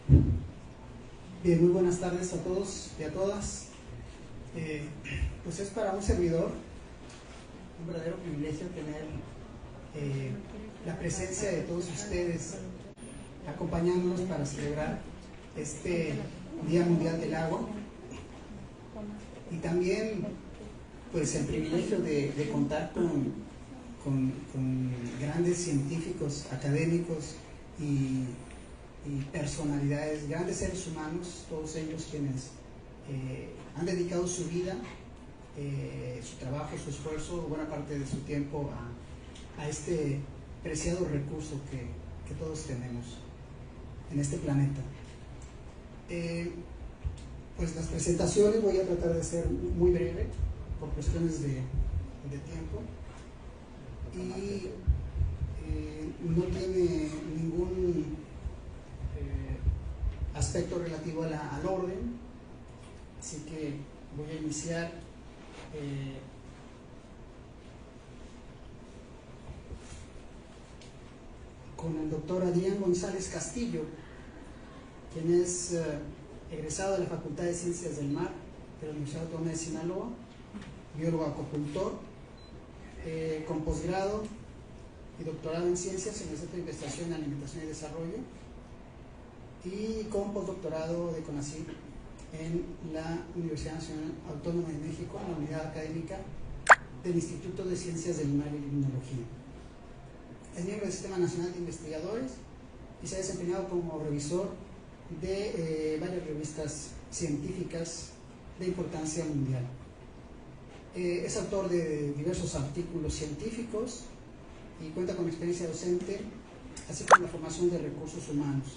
Bien, muy buenas tardes a todos y a todas. Pues es para un servidor un verdadero privilegio tener la presencia de todos ustedes acompañándonos para celebrar este Día Mundial del Agua, y también pues el privilegio de contar con grandes científicos, académicos y personalidades, grandes seres humanos, todos ellos quienes han dedicado su vida, su trabajo, su esfuerzo, buena parte de su tiempo a este preciado recurso que todos tenemos en este planeta. Pues las presentaciones voy a tratar de ser muy breve por cuestiones de tiempo, y no tiene ningún aspecto relativo al orden, así que voy a iniciar con el doctor Adrián González Castillo, quien es egresado de la Facultad de Ciencias del Mar de la Universidad Autónoma de Sinaloa, biólogo acuicultor, con posgrado y doctorado en Ciencias en el Centro de Investigación en Alimentación y Desarrollo, y con postdoctorado de CONACYT en la Universidad Nacional Autónoma de México, en la unidad académica del Instituto de Ciencias del Mar y Limnología. Es miembro del Sistema Nacional de Investigadores y se ha desempeñado como revisor de varias revistas científicas de importancia mundial. Es autor de diversos artículos científicos y cuenta con experiencia docente, así como la formación de recursos humanos.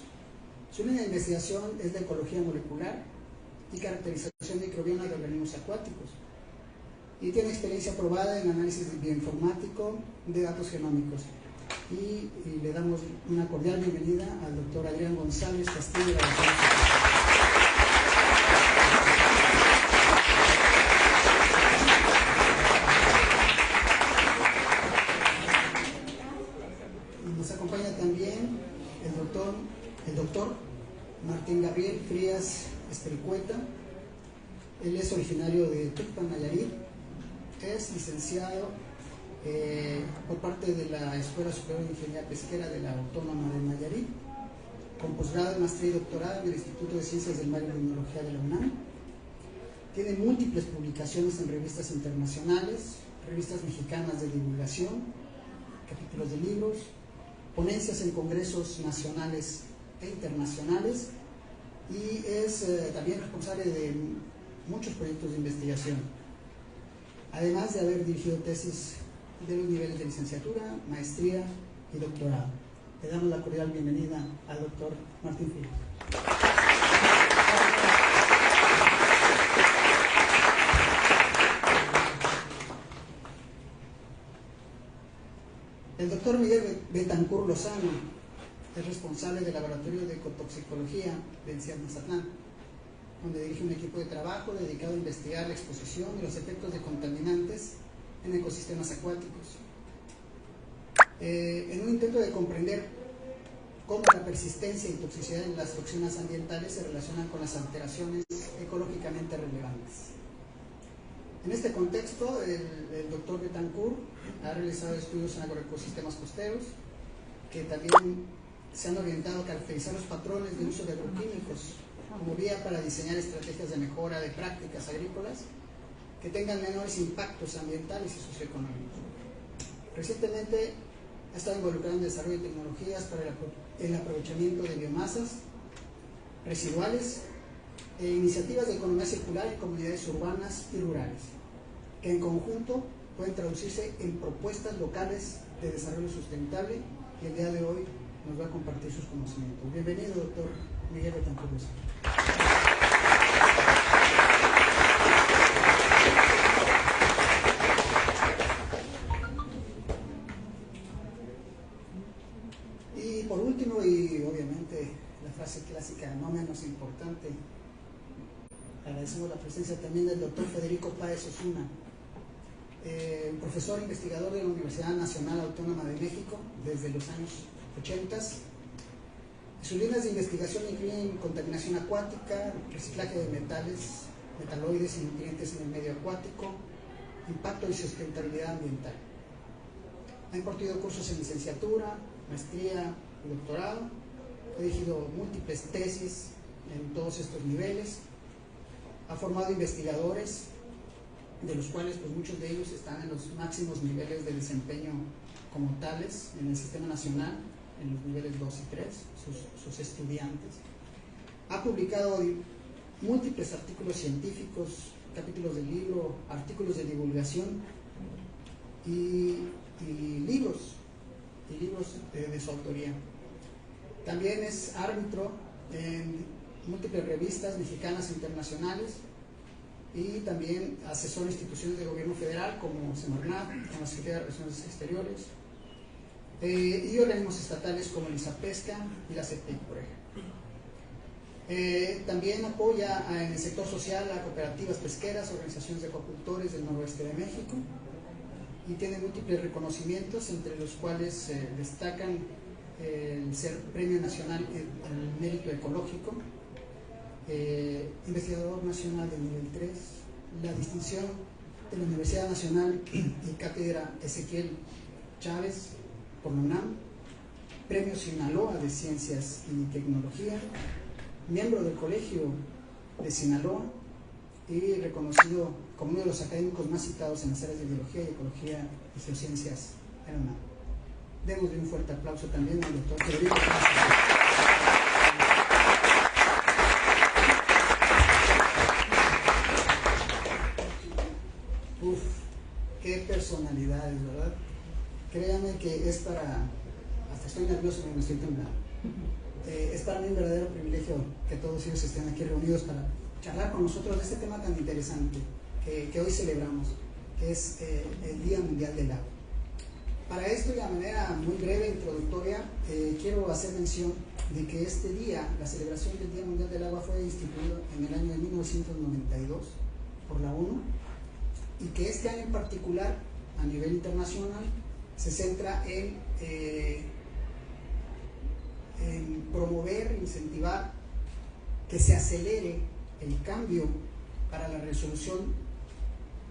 Su línea de investigación es de ecología molecular y caracterización microbiana de organismos acuáticos, y tiene experiencia probada en análisis bioinformático de datos genómicos. Y le damos una cordial bienvenida al doctor Adrián González Castillo. Nos acompaña también el doctor Martín Gabriel Frías Espericueta. Él es originario de Tuxpan, Nayarit. Es licenciado por parte de la Escuela Superior de Ingeniería Pesquera de la Autónoma de Nayarit, con posgrado, maestría y doctorado en el Instituto de Ciencias del Mar y Limnología de la UNAM. Tiene múltiples publicaciones en revistas internacionales, revistas mexicanas de divulgación, capítulos de libros, ponencias en congresos nacionales e internacionales, y es también responsable de muchos proyectos de investigación, además de haber dirigido tesis de los niveles de licenciatura, maestría y doctorado. Le damos la cordial bienvenida al doctor Martín Frías. El doctor Miguel Betancur Lozano es responsable del Laboratorio de Ecotoxicología del CIAP Mazatlán, donde dirige un equipo de trabajo dedicado a investigar la exposición y los efectos de contaminantes en ecosistemas acuáticos, en un intento de comprender cómo la persistencia y toxicidad de las toxinas ambientales se relacionan con las alteraciones ecológicamente relevantes. En este contexto, el doctor Betancur ha realizado estudios en agroecosistemas costeros, que también se han orientado a caracterizar los patrones de uso de agroquímicos como vía para diseñar estrategias de mejora de prácticas agrícolas que tengan menores impactos ambientales y socioeconómicos. Recientemente ha estado involucrado en el desarrollo de tecnologías para el aprovechamiento de biomasas residuales e iniciativas de economía circular en comunidades urbanas y rurales, que en conjunto pueden traducirse en propuestas locales de desarrollo sustentable, y el día de hoy nos va a compartir sus conocimientos. Bienvenido, doctor Miguel Betancur. Y por último, y obviamente la frase clásica no menos importante, agradecemos la presencia también del doctor Federico Páez Osuna, profesor investigador de la Universidad Nacional Autónoma de México desde los años 80, Sus líneas de investigación incluyen contaminación acuática, reciclaje de metales, metaloides y nutrientes en el medio acuático, impacto y sustentabilidad ambiental. Ha impartido cursos en licenciatura, maestría y doctorado, ha dirigido múltiples tesis en todos estos niveles, ha formado investigadores, de los cuales pues, muchos de ellos están en los máximos niveles de desempeño como tales en el sistema nacional, en los niveles 2 y 3, sus estudiantes. Ha publicado múltiples artículos científicos, capítulos de libro, artículos de divulgación y libros de su autoría. También es árbitro en múltiples revistas mexicanas e internacionales y también asesor a instituciones de gobierno federal como Semarnat, como la Secretaría de Relaciones Exteriores, y organismos estatales como el ISAPESCA y la CETIC, por ejemplo. También apoya en el sector social a cooperativas pesqueras, organizaciones de acuacultores del noroeste de México, y tiene múltiples reconocimientos, entre los cuales destacan el ser Premio Nacional al Mérito Ecológico, investigador nacional de nivel 3, la distinción de la Universidad Nacional y Cátedra Ezequiel Chávez por la UNAM, Premio Sinaloa de Ciencias y Tecnología, miembro del Colegio de Sinaloa y reconocido como uno de los académicos más citados en las áreas de biología y ecología y geociencias en la UNAM. Démosle un fuerte aplauso también al doctor Federico. Uf, qué personalidades, ¿verdad? Créanme que es para, hasta estoy nervioso porque me estoy temblando. Es para mí un verdadero privilegio que todos ellos estén aquí reunidos para charlar con nosotros de este tema tan interesante que hoy celebramos, que es el Día Mundial del Agua. Para esto, y de manera muy breve, introductoria, quiero hacer mención de que este día, la celebración del Día Mundial del Agua, fue instituido en el año de 1992 por la ONU, y que este año en particular, a nivel internacional, se centra en promover, incentivar que se acelere el cambio para la resolución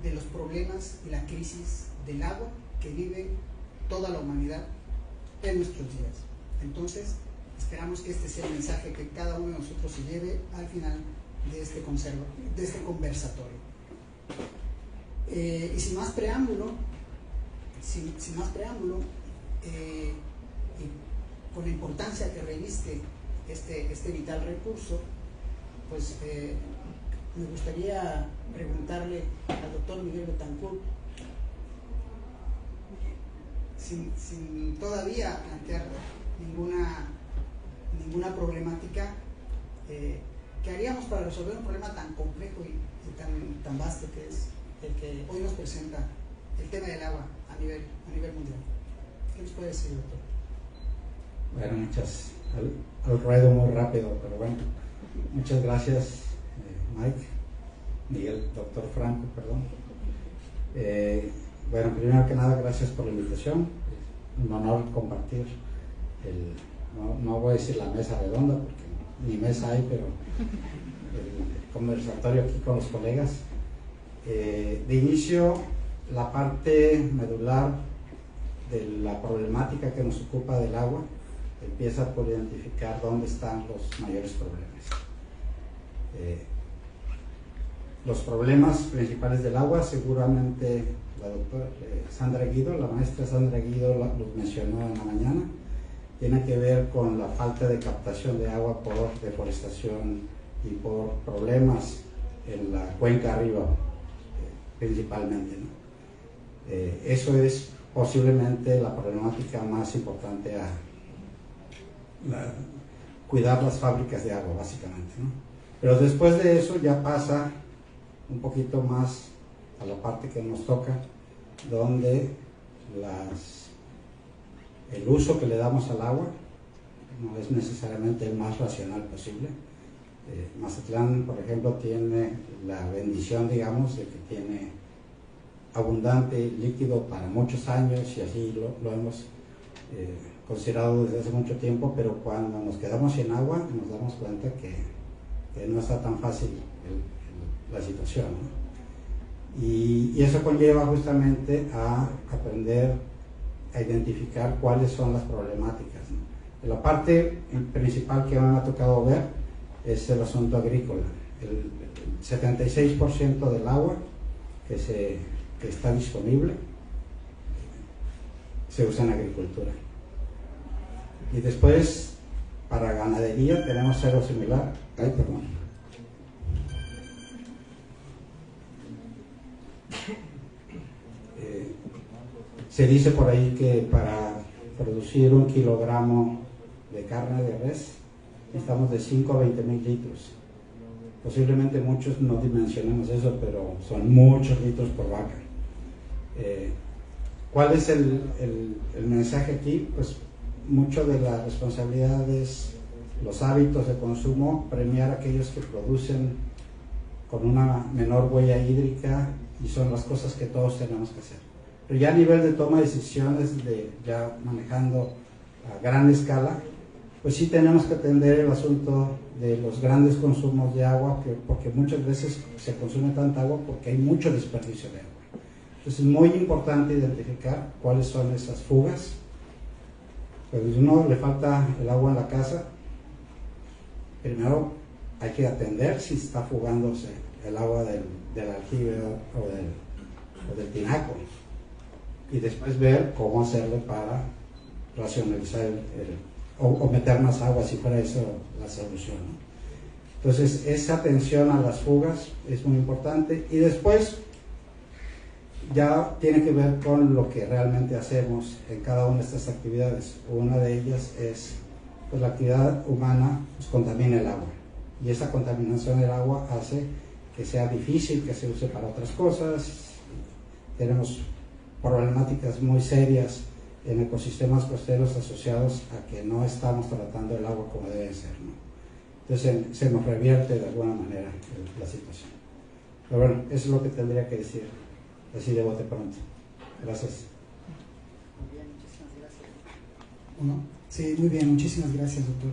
de los problemas y la crisis del agua que vive toda la humanidad en nuestros días. Entonces, esperamos que este sea el mensaje que cada uno de nosotros se lleve al final de este conversatorio. Y sin más preámbulo, y con la importancia que reviste este vital recurso, pues me gustaría preguntarle al doctor Miguel Betancourt, sin todavía plantear ninguna problemática, ¿qué haríamos para resolver un problema tan complejo y tan vasto que es el que hoy nos presenta el tema del agua a nivel mundial? ¿Qué nos puede decir, doctor? Bueno, al ruedo muy rápido, pero bueno, muchas gracias, doctor Franco, perdón. Bueno, primero que nada, gracias por la invitación. Es un honor compartir no voy a decir la mesa redonda, porque ni mesa hay, pero el conversatorio aquí con los colegas. De inicio, la parte medular de la problemática que nos ocupa del agua empieza por identificar dónde están los mayores problemas. Los problemas principales del agua, seguramente la doctora Sandra Guido, la maestra Sandra Guido los mencionó en la mañana, tiene que ver con la falta de captación de agua por deforestación y por problemas en la cuenca arriba, principalmente, ¿no? Eso es posiblemente la problemática más importante cuidar las fábricas de agua, básicamente, ¿no? Pero después de eso ya pasa un poquito más a la parte que nos toca, donde el uso que le damos al agua no es necesariamente el más racional posible. Mazatlán, por ejemplo, tiene la bendición, digamos, de que tiene abundante líquido para muchos años, y así lo hemos considerado desde hace mucho tiempo, pero cuando nos quedamos sin agua nos damos cuenta que no está tan fácil la situación, ¿no? Y eso conlleva justamente a aprender a identificar cuáles son las problemáticas, ¿no? La parte principal que me ha tocado ver es el asunto agrícola. El 76% del agua que está disponible se usa en agricultura. Y después, para ganadería, tenemos cero similar. Ay, perdón. Se dice por ahí que para producir 1 kilogramo de carne de res necesitamos de 5 a 20 mil litros. Posiblemente muchos no dimensionemos eso, pero son muchos litros por vaca. ¿Cuál es el mensaje aquí? Pues mucho de la responsabilidad es los hábitos de consumo, premiar a aquellos que producen con una menor huella hídrica, y son las cosas que todos tenemos que hacer. Pero ya a nivel de toma de decisiones, ya manejando a gran escala, pues sí tenemos que atender el asunto de los grandes consumos de agua, porque muchas veces se consume tanta agua porque hay mucho desperdicio de agua. Entonces es muy importante identificar cuáles son esas fugas. Pues si uno le falta el agua en la casa, primero hay que atender si está fugándose el agua del aljibe o del tinaco, y después ver cómo hacerle para racionalizar o meter más agua si fuera eso la solución, ¿no? Entonces esa atención a las fugas es muy importante, y después ya tiene que ver con lo que realmente hacemos en cada una de estas actividades. Una de ellas es, pues, la actividad humana pues, contamina el agua, y esa contaminación del agua hace que sea difícil que se use para otras cosas. Tenemos problemáticas muy serias en ecosistemas costeros asociados a que no estamos tratando el agua como debe ser, ¿no? Entonces se nos revierte de alguna manera la situación. Pero bueno, eso es lo que tendría que decir, así de bote pronto. Gracias. Muy bien, muchísimas gracias. ¿Uno? Sí, muy bien, muchísimas gracias, doctor.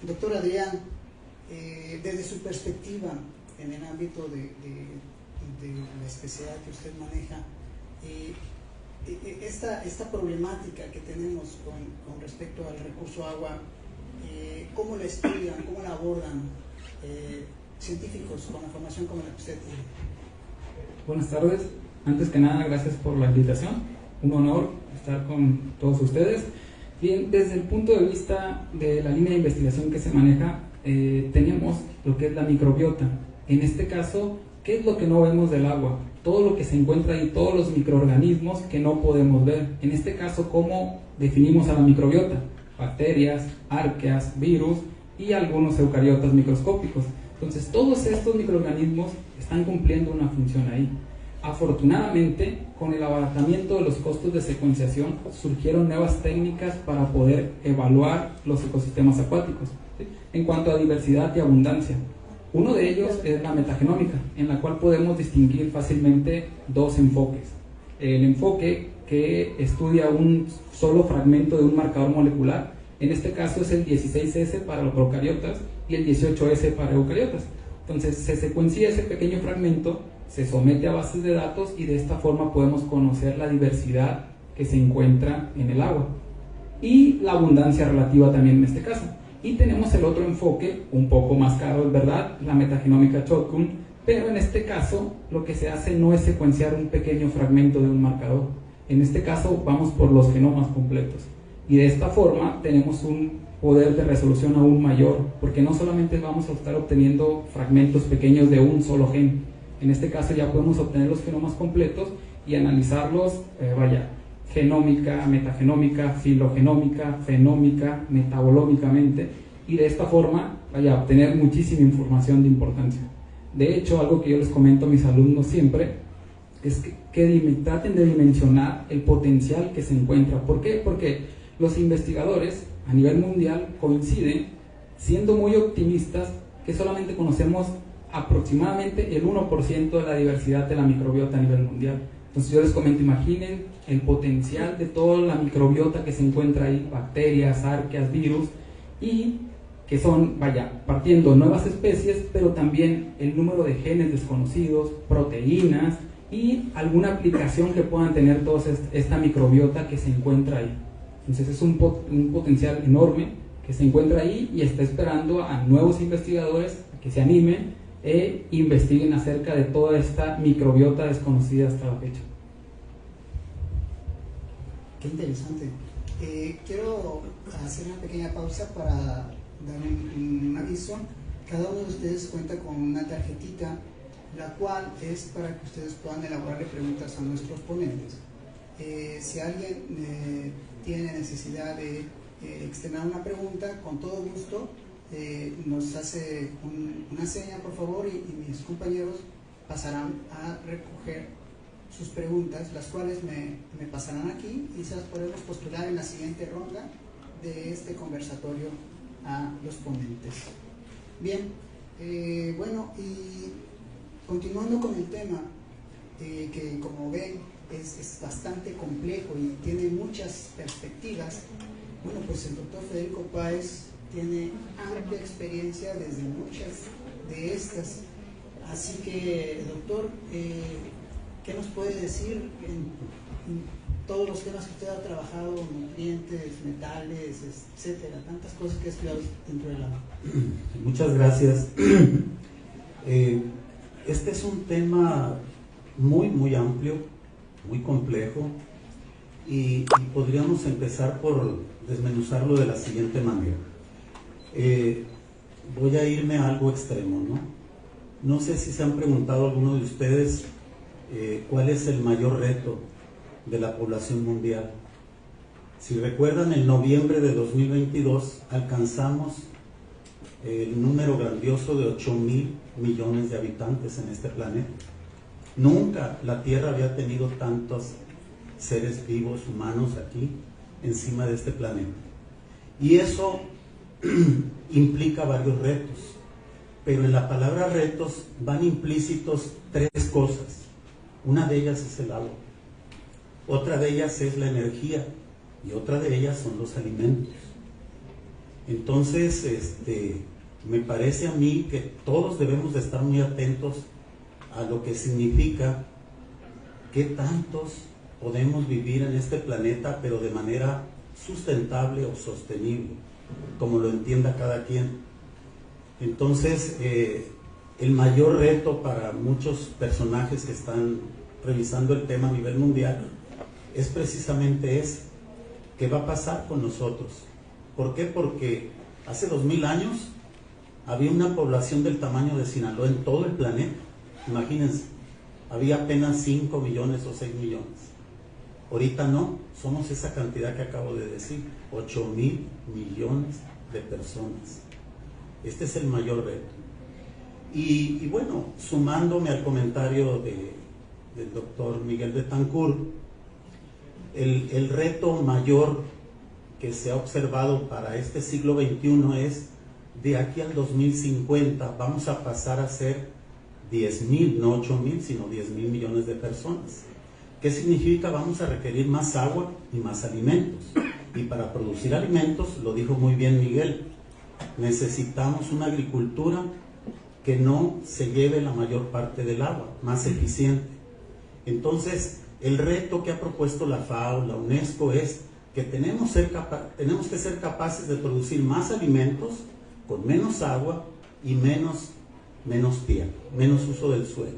Doctor Adrián, desde su perspectiva en el ámbito de la especialidad que usted maneja, esta problemática que tenemos con respecto al recurso agua, ¿cómo la estudian, cómo la abordan científicos con la formación como la que usted tiene? Buenas tardes. Antes que nada, gracias por la invitación. Un honor estar con todos ustedes. Bien, desde el punto de vista de la línea de investigación que se maneja, tenemos lo que es la microbiota. En este caso, ¿qué es lo que no vemos del agua? Todo lo que se encuentra ahí, todos los microorganismos que no podemos ver. En este caso, ¿cómo definimos a la microbiota? Bacterias, arqueas, virus y algunos eucariotas microscópicos. Entonces, todos estos microorganismos están cumpliendo una función ahí. Afortunadamente, con el abaratamiento de los costos de secuenciación, surgieron nuevas técnicas para poder evaluar los ecosistemas acuáticos, ¿sí? En cuanto a diversidad y abundancia. Uno de ellos es la metagenómica, en la cual podemos distinguir fácilmente dos enfoques. El enfoque que estudia un solo fragmento de un marcador molecular, en este caso es el 16S para los procariotas y el 18S para eucariotas. Entonces se secuencia ese pequeño fragmento, se somete a bases de datos, y de esta forma podemos conocer la diversidad que se encuentra en el agua y la abundancia relativa también en este caso. Y tenemos el otro enfoque, un poco más caro, es verdad, la metagenómica Shotgun, pero en este caso lo que se hace no es secuenciar un pequeño fragmento de un marcador. En este caso vamos por los genomas completos, y de esta forma tenemos un poder de resolución aún mayor, porque no solamente vamos a estar obteniendo fragmentos pequeños de un solo gen. En este caso ya podemos obtener los genomas completos y analizarlos, genómica, metagenómica, filogenómica, fenómica, metabolómicamente, y de esta forma obtener muchísima información de importancia. De hecho, algo que yo les comento a mis alumnos siempre es que traten de dimensionar el potencial que se encuentra. ¿Por qué? Porque los investigadores a nivel mundial coinciden, siendo muy optimistas, que solamente conocemos aproximadamente el 1% de la diversidad de la microbiota a nivel mundial. Entonces yo les comento, imaginen el potencial de toda la microbiota que se encuentra ahí, bacterias, arqueas, virus, y que son, vaya, partiendo nuevas especies, pero también el número de genes desconocidos, proteínas y alguna aplicación que puedan tener toda esta microbiota que se encuentra ahí. Entonces es un potencial enorme que se encuentra ahí y está esperando a nuevos investigadores a que se animen e investiguen acerca de toda esta microbiota desconocida hasta la fecha. Qué interesante. Quiero hacer una pequeña pausa para dar un aviso. Cada uno de ustedes cuenta con una tarjetita, la cual es para que ustedes puedan elaborarle preguntas a nuestros ponentes. Si alguien tiene necesidad de externar una pregunta, con todo gusto nos hace una seña, por favor, y mis compañeros pasarán a recoger sus preguntas, las cuales me pasarán aquí y se las podemos postular en la siguiente ronda de este conversatorio a los ponentes. Bien, bueno, y continuando con el tema, que como ven es bastante complejo y tiene muchas perspectivas. Bueno, pues el doctor Federico Páez tiene amplia experiencia desde muchas de estas. Así que, doctor, ¿qué nos puede decir en todos los temas que usted ha trabajado, nutrientes, metales, etcétera, tantas cosas que ha estudiado dentro del agua? Muchas gracias. Este es un tema muy amplio, muy complejo, y podríamos empezar por desmenuzarlo de la siguiente manera. Voy a irme a algo extremo, ¿no? No sé si se han preguntado alguno de ustedes cuál es el mayor reto de la población mundial. Si recuerdan, en noviembre de 2022 alcanzamos el número grandioso de 8.000 millones de habitantes en este planeta. Nunca la Tierra había tenido tantos seres vivos, humanos aquí, encima de este planeta. Y eso implica varios retos, pero en la palabra retos van implícitos tres cosas. Una de ellas es el agua, otra de ellas es la energía y otra de ellas son los alimentos. Entonces, me parece a mí que todos debemos de estar muy atentos a lo que significa qué tantos podemos vivir en este planeta, pero de manera sustentable o sostenible, como lo entienda cada quien. Entonces, el mayor reto para muchos personajes que están revisando el tema a nivel mundial es precisamente ese: ¿qué va a pasar con nosotros? ¿Por qué? Porque hace 2000 años había una población del tamaño de Sinaloa en todo el planeta. Imagínense, había apenas 5 millones o 6 millones. Ahorita no, somos esa cantidad que acabo de decir, 8.000 millones de personas. Este es el mayor reto. Y bueno, sumándome al comentario del doctor Miguel Betancourt, el reto mayor que se ha observado para este siglo XXI es: de aquí al 2050 vamos a pasar a ser 10.000, no 8.000, sino 10.000 millones de personas. ¿Qué significa? Vamos a requerir más agua y más alimentos. Y para producir alimentos, lo dijo muy bien Miguel, necesitamos una agricultura que no se lleve la mayor parte del agua, más eficiente. Entonces, el reto que ha propuesto la FAO, la UNESCO, es que tenemos que ser capaces de producir más alimentos con menos agua y menos tierra, menos uso del suelo.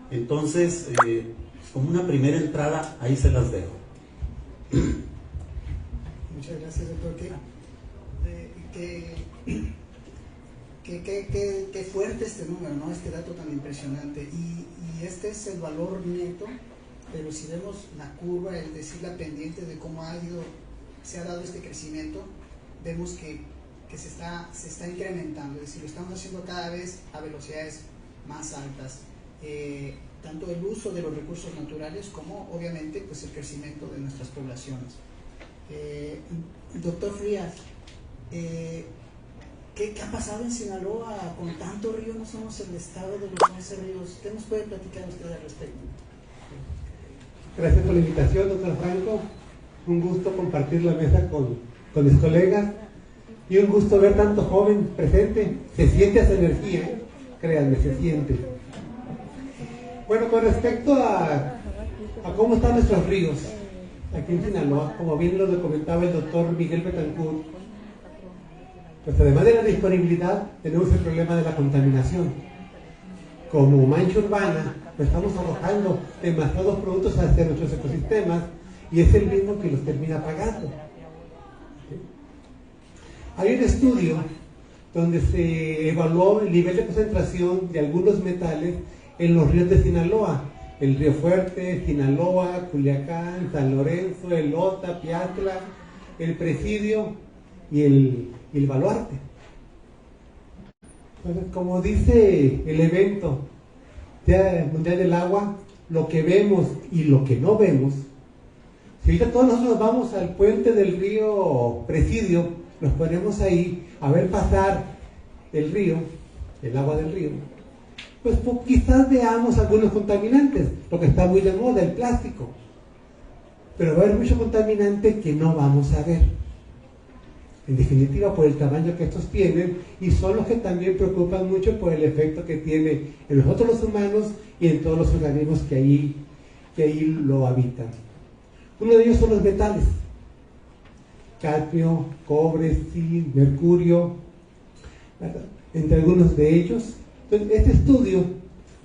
Entonces, como una primera entrada, ahí se las dejo. Muchas gracias, doctor. Qué fuerte este número, ¿no? Este dato tan impresionante. Y este es el valor neto, pero si vemos la curva, es decir, la pendiente de cómo se ha dado este crecimiento, vemos que se está incrementando, es decir, lo estamos haciendo cada vez a velocidades más altas, tanto el uso de los recursos naturales como obviamente pues el crecimiento de nuestras poblaciones. Doctor Frías, ¿qué ha pasado en Sinaloa con tanto río? No somos el estado de los 11 ríos. ¿Qué nos puede platicar usted al respecto? Gracias por la invitación, doctor Franco. Un gusto compartir la mesa con mis colegas y un gusto ver tanto joven presente. Se siente esa energía, créanme, se siente. Bueno, con respecto a cómo están nuestros ríos aquí en Sinaloa, como bien lo comentaba el doctor Miguel Betancourt, pues además de la disponibilidad, tenemos el problema de la contaminación. Como mancha urbana, pues estamos arrojando demasiados productos hacia nuestros ecosistemas y es el mismo que los termina pagando. ¿Sí? Hay un estudio donde se evaluó el nivel de concentración de algunos metales en los ríos de Sinaloa, el Río Fuerte, Sinaloa, Culiacán, San Lorenzo, el Ota, Piatla, el Presidio y el Baluarte. Entonces, como dice el evento mundial del agua, lo que vemos y lo que no vemos, si ahorita todos nosotros vamos al puente del río Presidio, nos ponemos ahí a ver pasar el río, el agua del río, pues quizás veamos algunos contaminantes, lo que está muy de moda, el plástico, pero va a haber mucho contaminante que no vamos a ver, en definitiva por el tamaño que estos tienen, y son los que también preocupan mucho por el efecto que tiene en nosotros los humanos y en todos los organismos que ahí lo habitan. Uno de ellos son los metales: cadmio, cobre, zinc, mercurio, ¿verdad? Entre algunos de ellos. Entonces, este estudio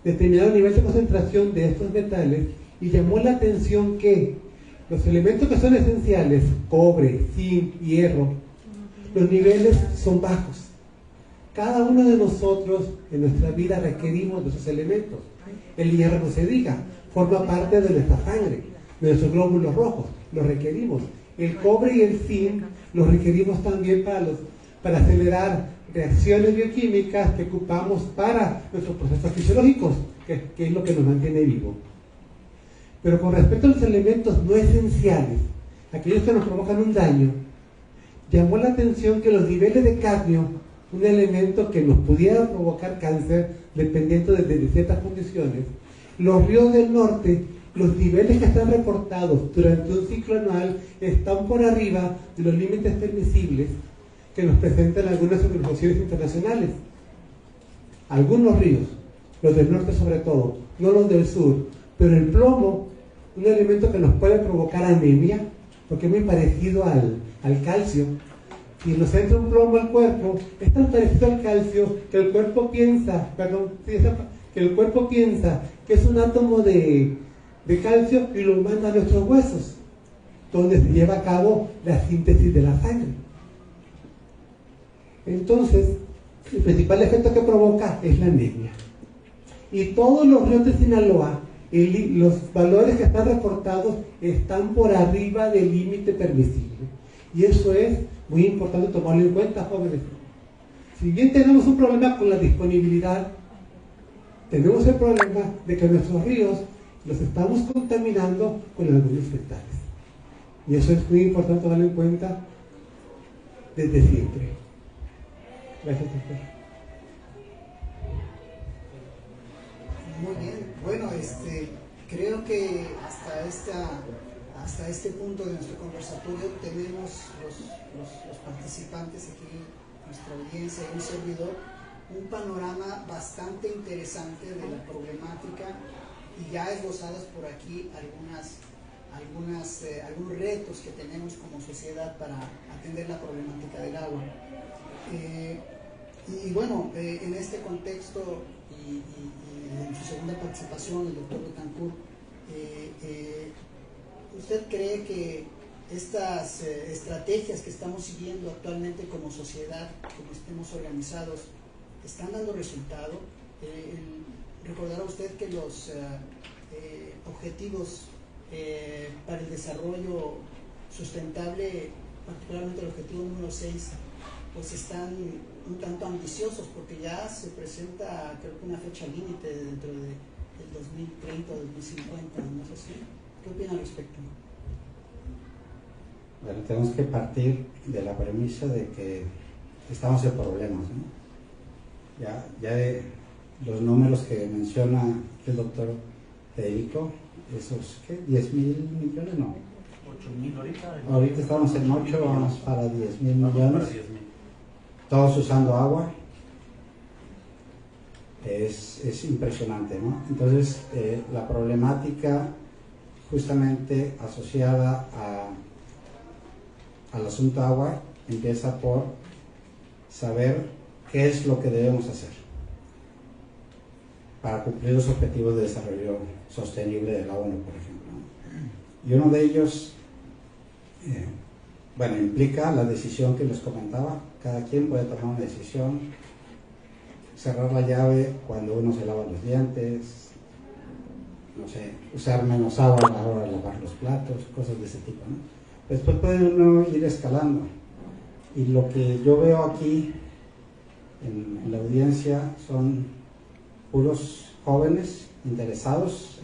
determinó el nivel de concentración de estos metales y llamó la atención que los elementos que son esenciales, cobre, zinc, hierro, los niveles son bajos. Cada uno de nosotros en nuestra vida requerimos de esos elementos. El hierro, no se diga, forma parte de nuestra sangre, de nuestros glóbulos rojos, los requerimos. El cobre y el zinc los requerimos también para acelerar reacciones bioquímicas que ocupamos para nuestros procesos fisiológicos, que es lo que nos mantiene vivos. Pero con respecto a los elementos no esenciales, aquellos que nos provocan un daño, llamó la atención que los niveles de cadmio, un elemento que nos pudiera provocar cáncer dependiendo de ciertas condiciones, los ríos del norte, los niveles que están reportados durante un ciclo anual están por arriba de los límites permisibles que nos presentan algunas organizaciones internacionales. Algunos ríos, los del norte sobre todo, no los del sur, pero el plomo, un elemento que nos puede provocar anemia, porque es muy parecido al calcio. Si nos entra un plomo al cuerpo, es tan parecido al calcio que el cuerpo piensa, que es un átomo de calcio y lo manda a nuestros huesos, donde se lleva a cabo la síntesis de la sangre. Entonces, el principal efecto que provoca es la anemia. Y todos los ríos de Sinaloa, los valores que están reportados están por arriba del límite permisible. Y eso es muy importante tomarlo en cuenta, jóvenes. Si bien tenemos un problema con la disponibilidad, tenemos el problema de que nuestros ríos los estamos contaminando con algunos metales. Y eso es muy importante tomarlo en cuenta desde siempre. Gracias, doctor. Muy bien, bueno, creo que hasta este punto de nuestro conversatorio tenemos los participantes aquí, nuestra audiencia y un servidor, un panorama bastante interesante de la problemática y ya esbozadas por aquí algunos retos que tenemos como sociedad para atender la problemática del agua. Y bueno, en este contexto y en su segunda participación, el doctor Betancourt, ¿usted cree que estas estrategias que estamos siguiendo actualmente como sociedad, como estemos organizados, están dando resultado? Recordará usted que los objetivos para el desarrollo sustentable, particularmente el objetivo número 6, pues están un tanto ambiciosos porque ya se presenta, creo que una fecha límite dentro del 2030 o 2050, no sé si. ¿Qué opina al respecto? Bueno, tenemos que partir de la premisa de que estamos en problemas, ¿no? Ya de los números que menciona el doctor te dedico esos, ¿qué? 10,000 millones, no. 8,000 ahorita. Ahorita estamos en 8, vamos para 10,000 Vamos millones. para 10,000. Todos usando agua. Es impresionante, ¿no? Entonces, la problemática justamente asociada al asunto agua empieza por saber qué es lo que debemos hacer para cumplir los objetivos de desarrollo sostenible de la ONU, por ejemplo, ¿no? Y uno de ellos, bueno, implica la decisión que les comentaba. Cada quien puede tomar una decisión, cerrar la llave cuando uno se lava los dientes, no sé, usar menos agua a la hora de lavar los platos, cosas de ese tipo, ¿no? Después puede uno ir escalando. Y lo que yo veo aquí en la audiencia son puros jóvenes interesados,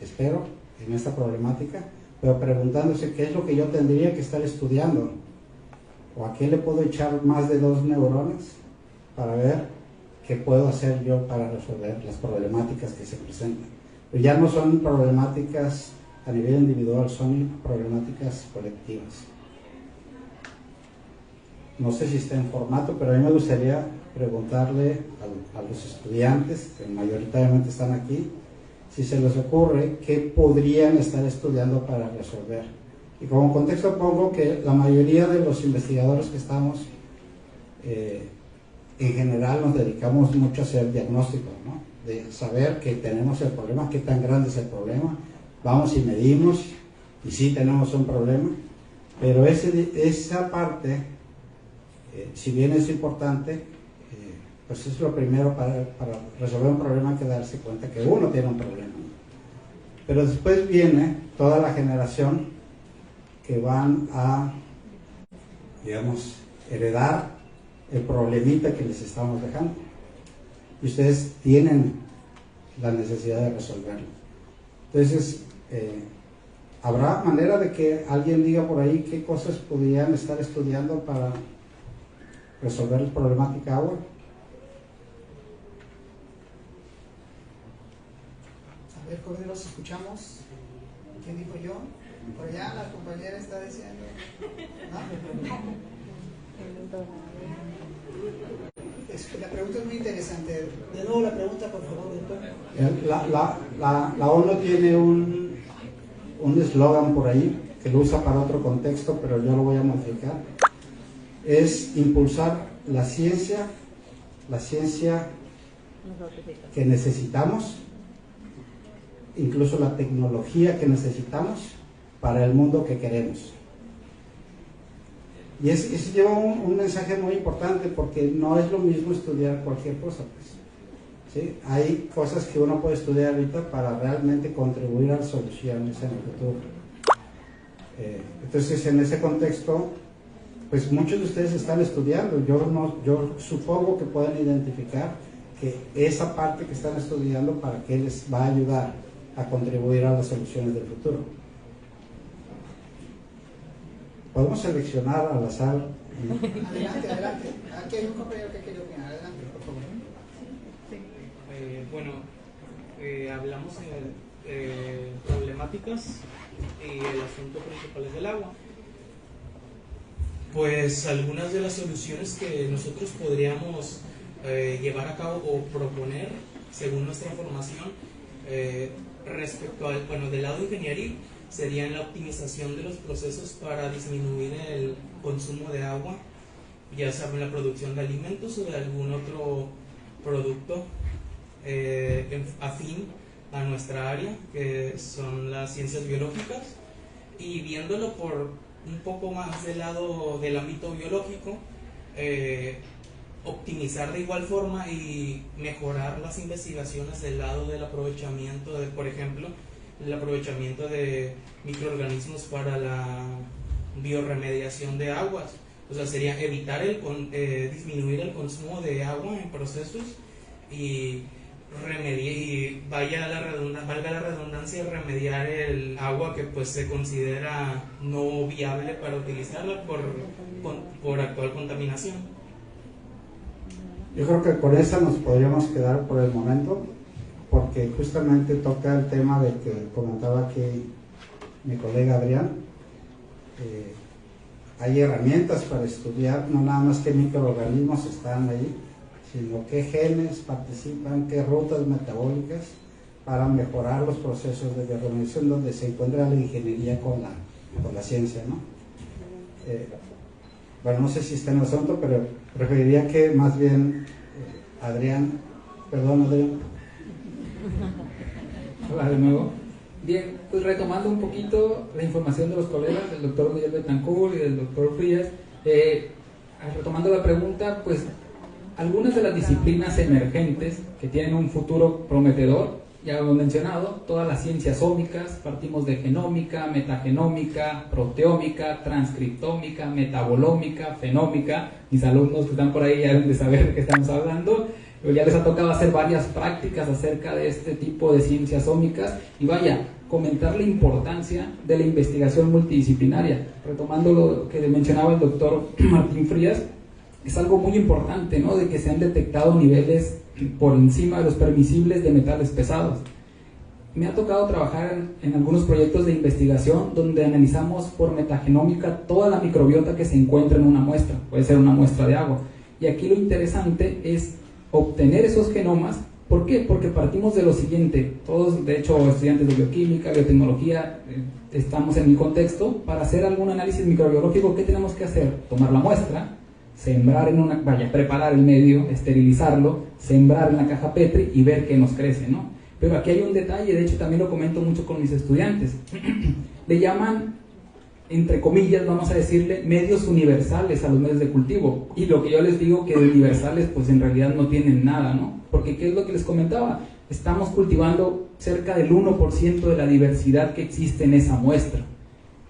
espero, en esta problemática, pero preguntándose qué es lo que yo tendría que estar estudiando, o a qué le puedo echar más de 2 neuronas para ver qué puedo hacer yo para resolver las problemáticas que se presentan. Pero ya no son problemáticas a nivel individual, son problemáticas colectivas. No sé si está en formato, pero a mí me gustaría preguntarle a los estudiantes, que mayoritariamente están aquí, si se les ocurre qué podrían estar estudiando para resolver. Y como contexto pongo que la mayoría de los investigadores que estamos, en general nos dedicamos mucho a hacer diagnóstico, ¿no? De saber que tenemos el problema, qué tan grande es el problema, vamos y medimos, y sí tenemos un problema, pero esa parte, si bien es importante, pues es lo primero para resolver un problema, hay que darse cuenta que uno tiene un problema. Pero después viene toda la generación que van a, digamos, heredar el problemita que les estamos dejando. Y ustedes tienen la necesidad de resolverlo. Entonces, ¿habrá manera de que alguien diga por ahí qué cosas podrían estar estudiando para resolver la problemática agua? A ver, compañeros, escuchamos. ¿Qué dijo yo? Por allá la compañera está diciendo. ¿No? La pregunta es muy interesante. De nuevo la pregunta, por favor, doctor. La ONU tiene un eslogan por ahí que lo usa para otro contexto, pero yo lo voy a modificar. Es impulsar la ciencia que necesitamos, incluso la tecnología que necesitamos para el mundo que queremos. Y eso lleva un mensaje muy importante, porque no es lo mismo estudiar cualquier cosa, pues, ¿sí? Hay cosas que uno puede estudiar ahorita para realmente contribuir a las soluciones en el futuro. Entonces, en ese contexto, pues muchos de ustedes están estudiando. Yo supongo que pueden identificar que esa parte que están estudiando, para qué les va a ayudar a contribuir a las soluciones del futuro. Podemos seleccionar al azar. Adelante. Aquí hay un compañero que quiere opinar. Adelante, por favor. Bueno, hablamos de problemáticas y el asunto principal es el agua. Pues algunas de las soluciones que nosotros podríamos llevar a cabo o proponer según nuestra formación respecto al, del lado ingenieril, serían la optimización de los procesos para disminuir el consumo de agua, ya sea en la producción de alimentos o de algún otro producto afín a nuestra área, que son las ciencias biológicas. Y viéndolo por un poco más del lado del ámbito biológico, optimizar de igual forma y mejorar las investigaciones del lado del aprovechamiento de, por ejemplo, el aprovechamiento de microorganismos para la biorremediación de aguas. O sea, sería evitar disminuir el consumo de agua en procesos y valga la redundancia, remediar el agua que pues se considera no viable para utilizarla por actual contaminación. Yo creo que con esa nos podríamos quedar por el momento, porque justamente toca el tema de que comentaba aquí mi colega Adrián. Hay herramientas para estudiar, no nada más qué microorganismos están ahí, sino qué genes participan, qué rutas metabólicas para mejorar los procesos de bioremediación, donde se encuentra la ingeniería con la ciencia, ¿no? Bueno, no sé si está en el asunto, pero preferiría que más bien Adrián. Hola de nuevo. Bien, pues retomando un poquito la información de los colegas, del doctor Miguel Betancourt y del doctor Frías, retomando la pregunta, pues algunas de las disciplinas emergentes que tienen un futuro prometedor, ya lo he mencionado, todas las ciencias ómicas, partimos de genómica, metagenómica, proteómica, transcriptómica, metabolómica, fenómica. Mis alumnos que están por ahí ya deben de saber de qué estamos hablando. Ya les ha tocado hacer varias prácticas acerca de este tipo de ciencias ómicas y vaya, comentar la importancia de la investigación multidisciplinaria. Retomando lo que mencionaba el doctor Martín Frías, es algo muy importante, ¿no? De que se han detectado niveles por encima de los permisibles de metales pesados. Me ha tocado trabajar en algunos proyectos de investigación donde analizamos por metagenómica toda la microbiota que se encuentra en una muestra, puede ser una muestra de agua. Y aquí lo interesante es obtener esos genomas. ¿Por qué? Porque partimos de lo siguiente, todos de hecho estudiantes de bioquímica, biotecnología, estamos en el contexto, para hacer algún análisis microbiológico, ¿qué tenemos que hacer? Tomar la muestra, sembrar preparar el medio, esterilizarlo, sembrar en la caja Petri y ver qué nos crece, ¿no? Pero aquí hay un detalle, de hecho también lo comento mucho con mis estudiantes, le llaman, entre comillas, vamos a decirle, medios universales a los medios de cultivo, y lo que yo les digo que de universales pues en realidad no tienen nada, ¿no? Porque ¿qué es lo que les comentaba? Estamos cultivando cerca del 1% de la diversidad que existe en esa muestra.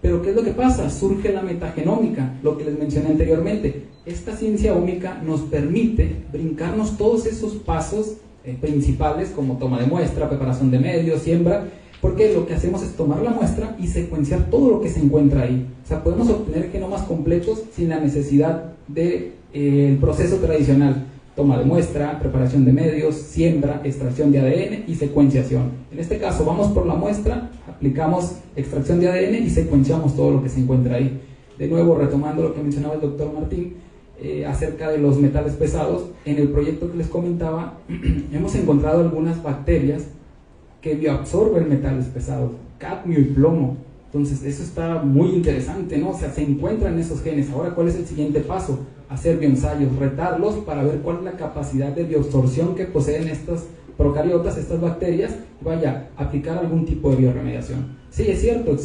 Pero ¿qué es lo que pasa? Surge la metagenómica, lo que les mencioné anteriormente. Esta ciencia ómica nos permite brincarnos todos esos pasos principales, como toma de muestra, preparación de medios, siembra, porque lo que hacemos es tomar la muestra y secuenciar todo lo que se encuentra ahí. O sea, podemos obtener genomas completos sin la necesidad del proceso tradicional. Toma de muestra, preparación de medios, siembra, extracción de ADN y secuenciación. En este caso vamos por la muestra, aplicamos extracción de ADN y secuenciamos todo lo que se encuentra ahí. De nuevo, retomando lo que mencionaba el doctor Martín, acerca de los metales pesados, en el proyecto que les comentaba, hemos encontrado algunas bacterias que bioabsorben metales pesados, cadmio y plomo. Entonces eso está muy interesante, ¿no? O sea, se encuentran esos genes. Ahora, ¿cuál es el siguiente paso? Hacer bioensayos, retarlos para ver cuál es la capacidad de bioabsorción que poseen estas procariotas, estas bacterias, vaya, aplicar algún tipo de bioremediación. Sí, es cierto,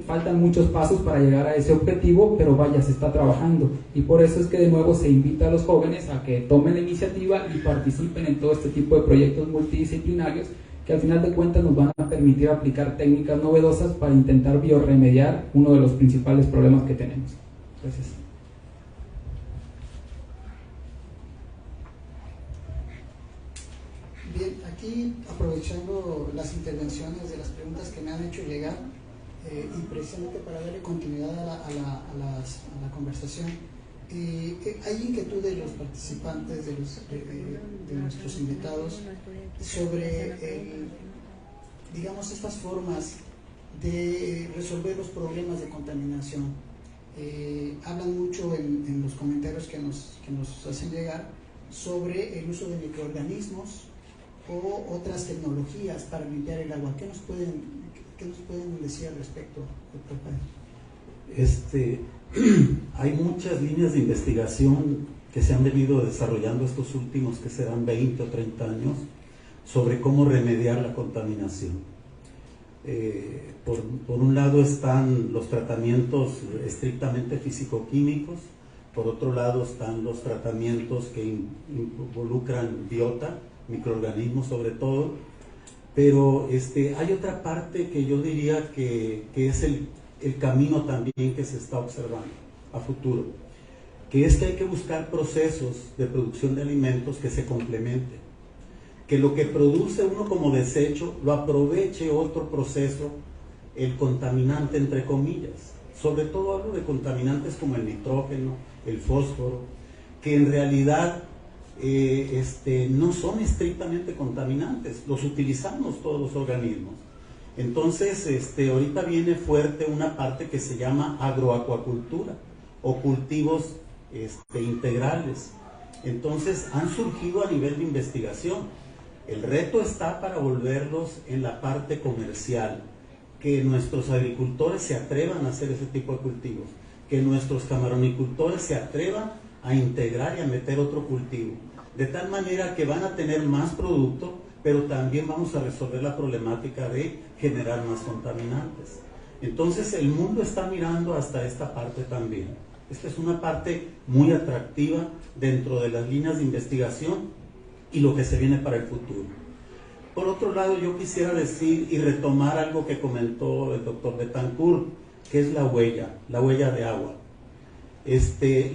faltan muchos pasos para llegar a ese objetivo, pero vaya, se está trabajando, y por eso es que de nuevo se invita a los jóvenes a que tomen la iniciativa y participen en todo este tipo de proyectos multidisciplinarios que al final de cuentas nos van a permitir aplicar técnicas novedosas para intentar bioremediar uno de los principales problemas que tenemos. Gracias. Bien, aquí aprovechando las intervenciones de las preguntas que me han hecho llegar y precisamente para darle continuidad a la conversación, hay inquietud de los participantes, de nuestros invitados, sobre, digamos, estas formas de resolver los problemas de contaminación. Hablan mucho en los comentarios que nos hacen llegar sobre el uso de microorganismos o otras tecnologías para limpiar el agua. ¿Qué nos pueden decir al respecto, doctor Páez? Hay muchas líneas de investigación que se han venido desarrollando estos últimos, que serán 20 o 30 años, sobre cómo remediar la contaminación. Por un lado están los tratamientos estrictamente físico-químicos, por otro lado están los tratamientos que involucran biota, microorganismos sobre todo, pero hay otra parte que yo diría que es el camino también que se está observando a futuro, que es que hay que buscar procesos de producción de alimentos que se complementen, que lo que produce uno como desecho lo aproveche otro proceso, el contaminante entre comillas. Sobre todo hablo de contaminantes como el nitrógeno, el fósforo, que en realidad no son estrictamente contaminantes, los utilizamos todos los organismos. Entonces, ahorita viene fuerte una parte que se llama agroacuacultura o cultivos integrales. Entonces, han surgido a nivel de investigación. El reto está para volverlos en la parte comercial, que nuestros agricultores se atrevan a hacer ese tipo de cultivos, que nuestros camaronicultores se atrevan a integrar y a meter otro cultivo, de tal manera que van a tener más producto, pero también vamos a resolver la problemática de generar más contaminantes. Entonces el mundo está mirando hasta esta parte también. Esta es una parte muy atractiva dentro de las líneas de investigación y lo que se viene para el futuro. Por otro lado, yo quisiera decir y retomar algo que comentó el doctor Betancourt, que es la huella de agua.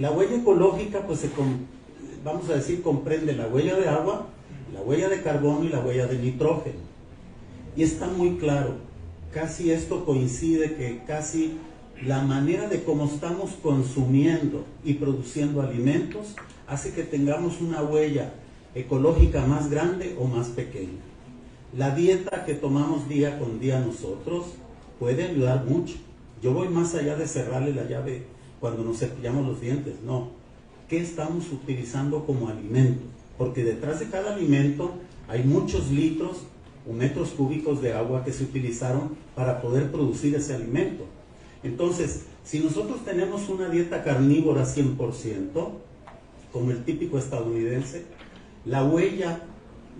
La huella ecológica, pues vamos a decir, comprende la huella de agua, la huella de carbono y la huella de nitrógeno. Y está muy claro, casi esto coincide que casi la manera de cómo estamos consumiendo y produciendo alimentos hace que tengamos una huella ecológica más grande o más pequeña. La dieta que tomamos día con día nosotros puede ayudar mucho. Yo voy más allá de cerrarle la llave cuando nos cepillamos los dientes, no. ¿Qué estamos utilizando como alimento? Porque detrás de cada alimento hay muchos litros o metros cúbicos de agua que se utilizaron para poder producir ese alimento. Entonces, si nosotros tenemos una dieta carnívora 100%, como el típico estadounidense, la huella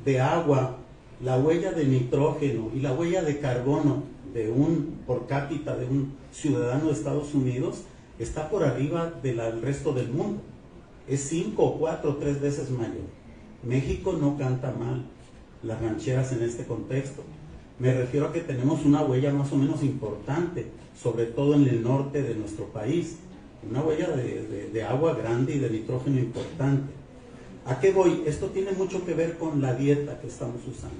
de agua, la huella de nitrógeno y la huella de carbono por cápita de un ciudadano de Estados Unidos está por arriba del resto del mundo. Es 5, 4, 3 veces mayor. México no canta mal las rancheras en este contexto. Me refiero a que tenemos una huella más o menos importante, sobre todo en el norte de nuestro país. Una huella de agua grande y de nitrógeno importante. ¿A qué voy? Esto tiene mucho que ver con la dieta que estamos usando.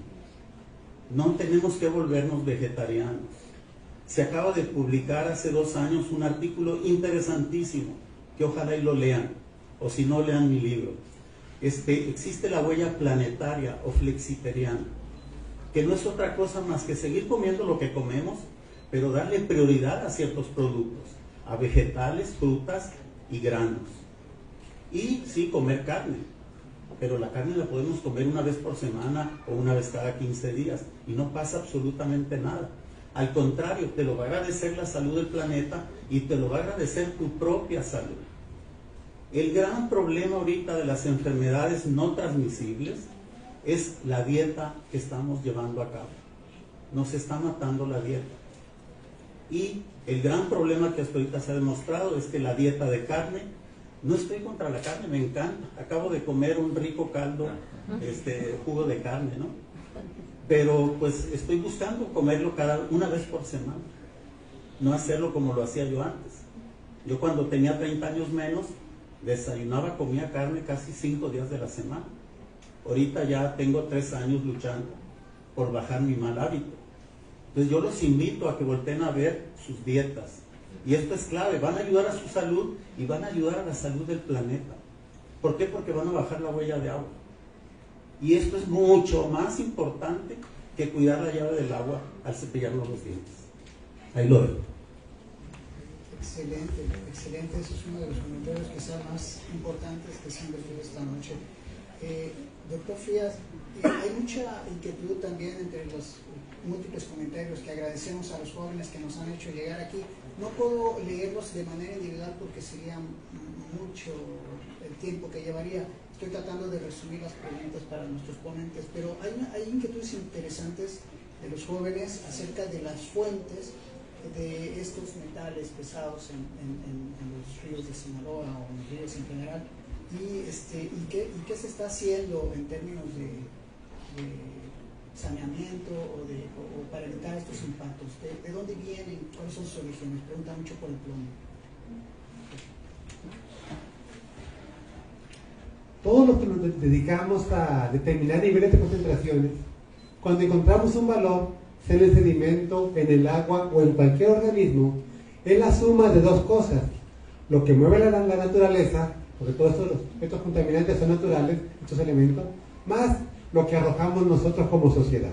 No tenemos que volvernos vegetarianos. Se acaba de publicar hace 2 años un artículo interesantísimo, que ojalá y lo lean, o si no, lean mi libro. Existe la huella planetaria o flexitariana, que no es otra cosa más que seguir comiendo lo que comemos, pero darle prioridad a ciertos productos, a vegetales, frutas y granos. Y sí, comer carne, pero la carne la podemos comer una vez por semana o una vez cada 15 días y no pasa absolutamente nada. Al contrario, te lo va a agradecer la salud del planeta y te lo va a agradecer tu propia salud. El gran problema ahorita de las enfermedades no transmisibles es la dieta que estamos llevando a cabo. Nos está matando la dieta. Y el gran problema que hasta ahorita se ha demostrado es que la dieta de carne, no estoy contra la carne, me encanta. Acabo de comer un rico caldo, jugo de carne, ¿no? Pero pues estoy buscando comerlo una vez por semana. No hacerlo como lo hacía yo antes. Yo cuando tenía 30 años menos, desayunaba, comía carne casi 5 días de la semana. Ahorita ya tengo 3 años luchando por bajar mi mal hábito. Entonces yo los invito a que volteen a ver sus dietas. Y esto es clave, van a ayudar a su salud y van a ayudar a la salud del planeta. ¿Por qué? Porque van a bajar la huella de agua. Y esto es mucho más importante que cuidar la llave del agua al cepillarnos los dientes. Ahí lo dejo. Excelente, excelente. Ese es uno de los comentarios quizás más importantes que se han vertido esta noche. Doctor Frías, hay mucha inquietud también entre los múltiples comentarios que agradecemos a los jóvenes que nos han hecho llegar aquí. No puedo leerlos de manera individual porque sería mucho el tiempo que llevaría. Estoy tratando de resumir las preguntas para nuestros ponentes, pero hay inquietudes interesantes de los jóvenes acerca de las fuentes de estos metales pesados en los ríos de Sinaloa o en los ríos en general, y qué se está haciendo en términos de saneamiento o para evitar estos impactos. ¿De dónde vienen? ¿Cuáles son sus orígenes? Pregunta mucho por el plomo. Todos los que nos dedicamos a determinar niveles de concentraciones, cuando encontramos un valor, sea en el sedimento, en el agua o en cualquier organismo, es la suma de 2 cosas: lo que mueve la naturaleza porque todos estos contaminantes son naturales, estos elementos, más lo que arrojamos nosotros como sociedad.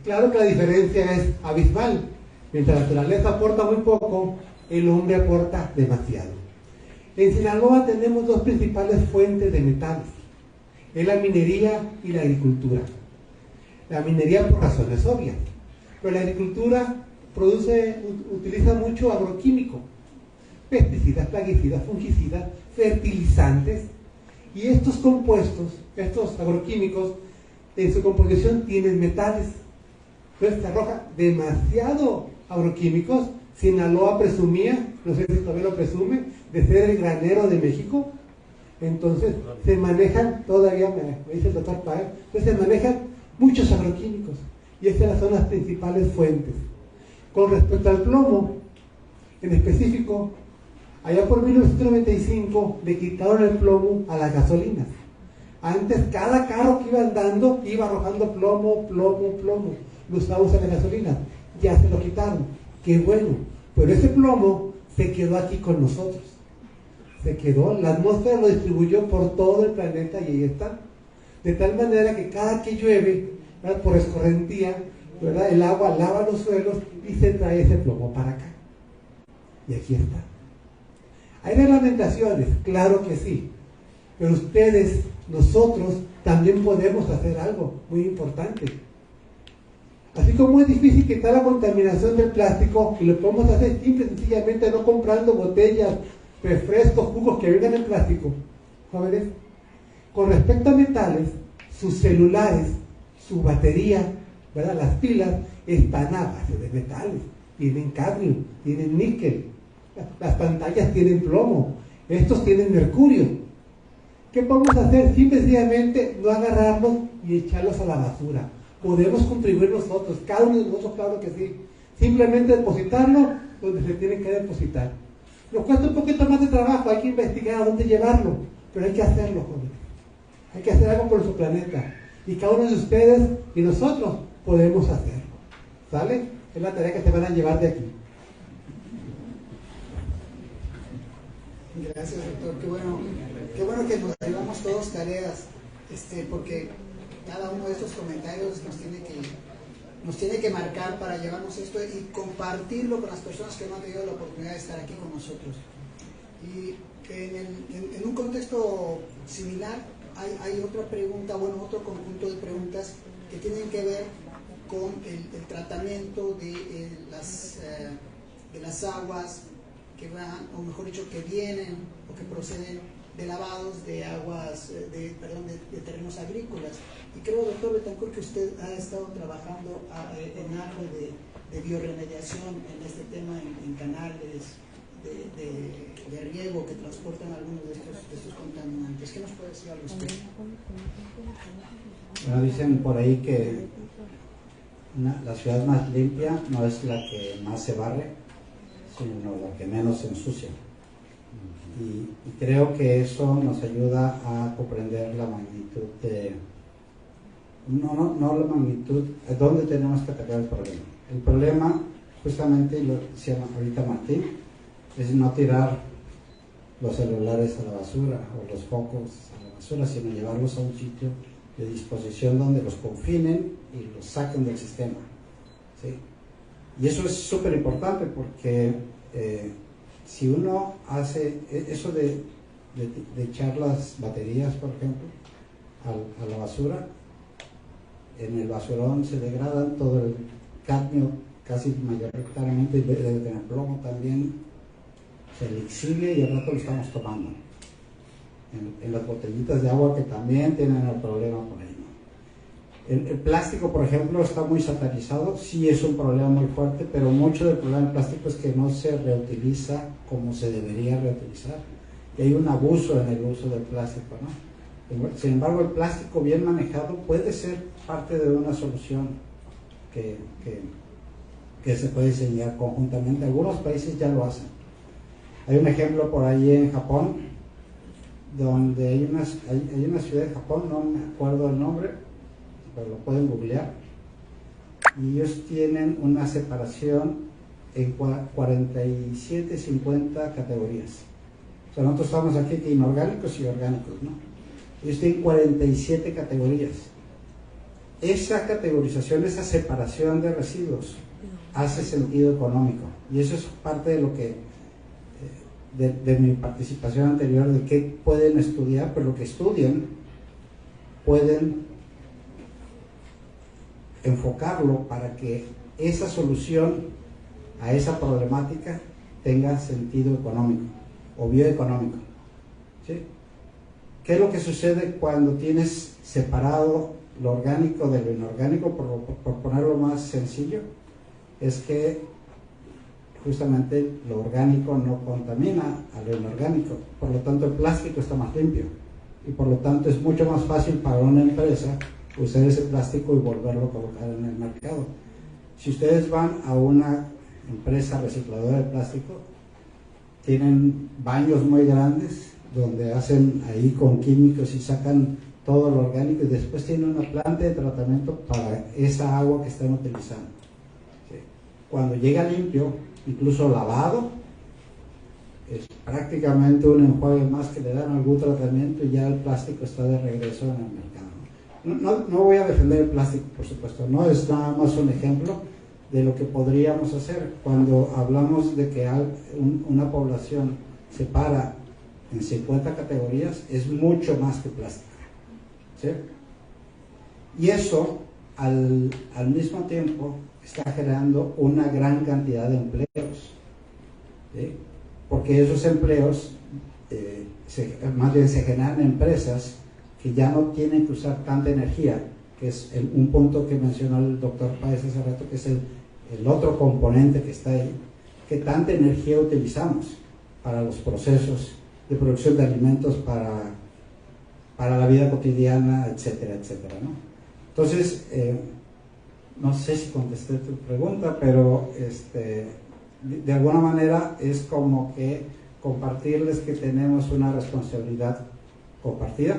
Claro que la diferencia es abismal. Mientras la naturaleza aporta muy poco, el hombre aporta demasiado. En Sinaloa tenemos dos principales fuentes de metales, es la minería y la agricultura. La minería por razones obvias, pero la agricultura utiliza mucho agroquímico, pesticidas, plaguicidas, fungicidas, fertilizantes, y estos compuestos, estos agroquímicos, en su composición tienen metales. Entonces se arroja demasiado agroquímicos. Sinaloa presumía, no sé si todavía lo presume, de ser el granero de México. Entonces se manejan, todavía me dice el doctor Paez, entonces se manejan muchos agroquímicos, y estas son las principales fuentes. Con respecto al plomo, en específico, allá por 1995 le quitaron el plomo a las gasolinas. Antes cada carro que iba andando iba arrojando plomo, lo usábamos en la gasolina, ya se lo quitaron, qué bueno, pero ese plomo se quedó aquí con nosotros, se quedó, la atmósfera lo distribuyó por todo el planeta y ahí está, de tal manera que cada que llueve, ¿verdad?, por escorrentía, ¿verdad?, el agua lava los suelos y se trae ese plomo para acá, y aquí está. ¿Hay reglamentaciones? Claro que sí, pero ustedes, nosotros, también podemos hacer algo muy importante. Así como es difícil quitar la contaminación del plástico, y lo podemos hacer simple y sencillamente no comprando botellas, refrescos, jugos que vengan en plástico, jóvenes, con respecto a metales, sus celulares, su batería, ¿verdad?, las pilas, están a base de metales, tienen cadmio, tienen níquel, las pantallas tienen plomo, estos tienen mercurio. ¿Qué podemos hacer? Simplemente no agarrarlos y echarlos a la basura. Podemos contribuir nosotros, cada uno de nosotros, claro que sí. Simplemente depositarlo donde se tiene que depositar. Nos cuesta un poquito más de trabajo, hay que investigar a dónde llevarlo, pero hay que hacerlo, jóvenes. Hay que hacer algo por su planeta. Y cada uno de ustedes y nosotros podemos hacerlo. ¿Sale? Es la tarea que se van a llevar de aquí. Gracias, doctor. Qué bueno que nos llevamos todos tareas, porque cada uno de estos comentarios nos tiene que marcar para llevarnos esto y compartirlo con las personas que no han tenido la oportunidad de estar aquí con nosotros. Y en un contexto similar hay otra pregunta, otro conjunto de preguntas que tienen que ver con el tratamiento de las aguas que van, o mejor dicho, que vienen o que proceden de lavados de aguas, de terrenos agrícolas. Y creo, doctor Betancourt, que usted ha estado trabajando en algo de bioremediación en este tema, en canales de riego que transportan algunos de estos contaminantes. ¿Qué nos puede decir al respecto? Bueno, dicen por ahí que la ciudad más limpia no es la que más se barre, sino la que menos se ensucia. Y creo que eso nos ayuda a comprender la magnitud no la magnitud, dónde tenemos que atacar el problema. El problema, justamente lo decía ahorita Martín, es no tirar los celulares a la basura o los focos a la basura, sino llevarlos a un sitio de disposición donde los confinen y los saquen del sistema, ¿sí? Y eso es súper importante porque si uno hace eso de echar las baterías, por ejemplo, a la basura, en el basurón se degradan todo el cadmio, casi mayoritariamente, debe tener plomo también, se le exhibe y al rato lo estamos tomando. En las botellitas de agua que también tienen el problema por ahí, ¿no? El plástico, por ejemplo, está muy satanizado, sí es un problema muy fuerte, pero mucho del problema del plástico es que no se reutiliza como se debería reutilizar. Y hay un abuso en el uso del plástico, ¿no? Sin embargo, el plástico bien manejado puede ser parte de una solución que se puede diseñar conjuntamente. Algunos países ya lo hacen. Hay un ejemplo por ahí en Japón, donde hay una ciudad de Japón, no me acuerdo el nombre, pero lo pueden googlear, y ellos tienen una separación en 47, 50 categorías. O sea, nosotros estamos aquí que inorgánicos y orgánicos, ¿no? Ellos tienen 47 categorías. Esa categorización, esa separación de residuos hace sentido económico, y eso es parte de lo que de mi participación anterior, de qué pueden estudiar, pero lo que estudian pueden enfocarlo para que esa solución a esa problemática tenga sentido económico o bioeconómico, ¿sí? ¿Qué es lo que sucede cuando tienes separado lo orgánico de lo inorgánico, por ponerlo más sencillo? Es que justamente lo orgánico no contamina a lo inorgánico, por lo tanto el plástico está más limpio, y por lo tanto es mucho más fácil para una empresa usar ese plástico y volverlo a colocar en el mercado. Si ustedes van a una empresa recicladora de plástico, tienen baños muy grandes donde hacen ahí con químicos y sacan todo lo orgánico, y después tienen una planta de tratamiento para esa agua que están utilizando. ¿Sí? Cuando llega limpio, incluso lavado, es prácticamente un enjuague más que le dan algún tratamiento y ya el plástico está de regreso en el mercado. No voy a defender el plástico, por supuesto, no es nada más un ejemplo de lo que podríamos hacer cuando hablamos de que una población se para en 50 categorías. Es mucho más que plástico, ¿sí? Y eso al mismo tiempo está generando una gran cantidad de empleos, ¿sí? Porque esos empleos más bien se generan empresas que ya no tienen que usar tanta energía, que es un punto que mencionó el doctor Páez hace rato, que es el otro componente que está ahí, que tanta energía utilizamos para los procesos de producción de alimentos, para la vida cotidiana, etcétera, etcétera, ¿no? Entonces, no sé si contesté tu pregunta, pero de alguna manera es como que compartirles que tenemos una responsabilidad compartida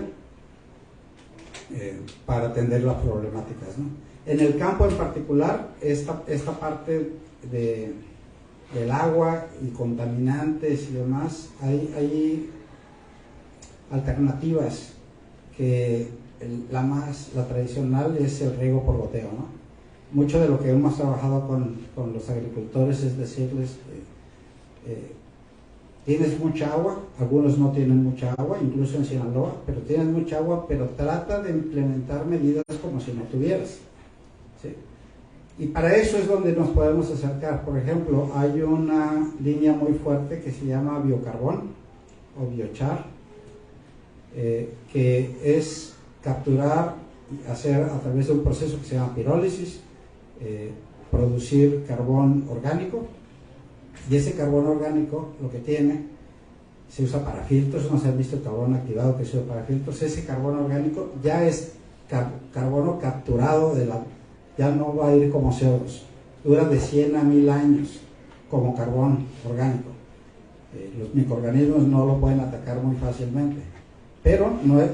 para atender las problemáticas, ¿no? En el campo en particular, esta parte del agua y contaminantes y demás, hay alternativas que la tradicional es el riego por goteo, ¿no? Mucho de lo que hemos trabajado con los agricultores es decirles, tienes mucha agua, algunos no tienen mucha agua, incluso en Sinaloa, pero tienes mucha agua, pero trata de implementar medidas como si no tuvieras, ¿sí? Y para eso es donde nos podemos acercar. Por ejemplo, hay una línea muy fuerte que se llama biocarbón o biochar, que es capturar y hacer a través de un proceso que se llama pirólisis, producir carbón orgánico, y ese carbón orgánico lo que tiene, se usa para filtros, no se ha visto el carbón activado que se usa para filtros. Ese carbón orgánico ya es carbono capturado ya no va a ir como CO2, dura de 100 a 1000 años como carbón orgánico. Los microorganismos no lo pueden atacar muy fácilmente, pero no es,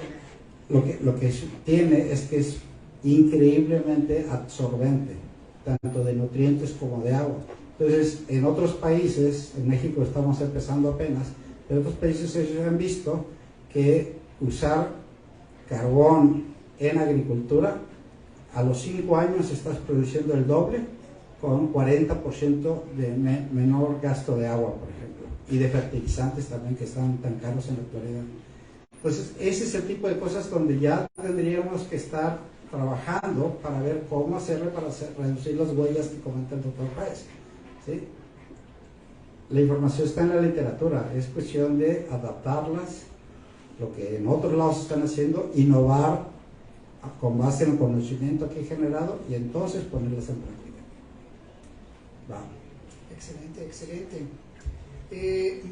lo que tiene es que es increíblemente absorbente, tanto de nutrientes como de agua. Entonces, en otros países, en México estamos empezando apenas, pero en otros países ellos han visto que usar carbón en agricultura, a los 5 años estás produciendo el doble, con 40% de menor gasto de agua, por ejemplo, y de fertilizantes también, que están tan caros en la actualidad. Entonces, ese es el tipo de cosas donde ya tendríamos que estar trabajando para ver cómo hacerle para reducir las huellas que comenta el doctor Páez, ¿sí? La información está en la literatura, es cuestión de adaptarlas, lo que en otros lados están haciendo, innovar con base en el conocimiento que he generado y entonces ponerlas en práctica. Vamos. Excelente, excelente.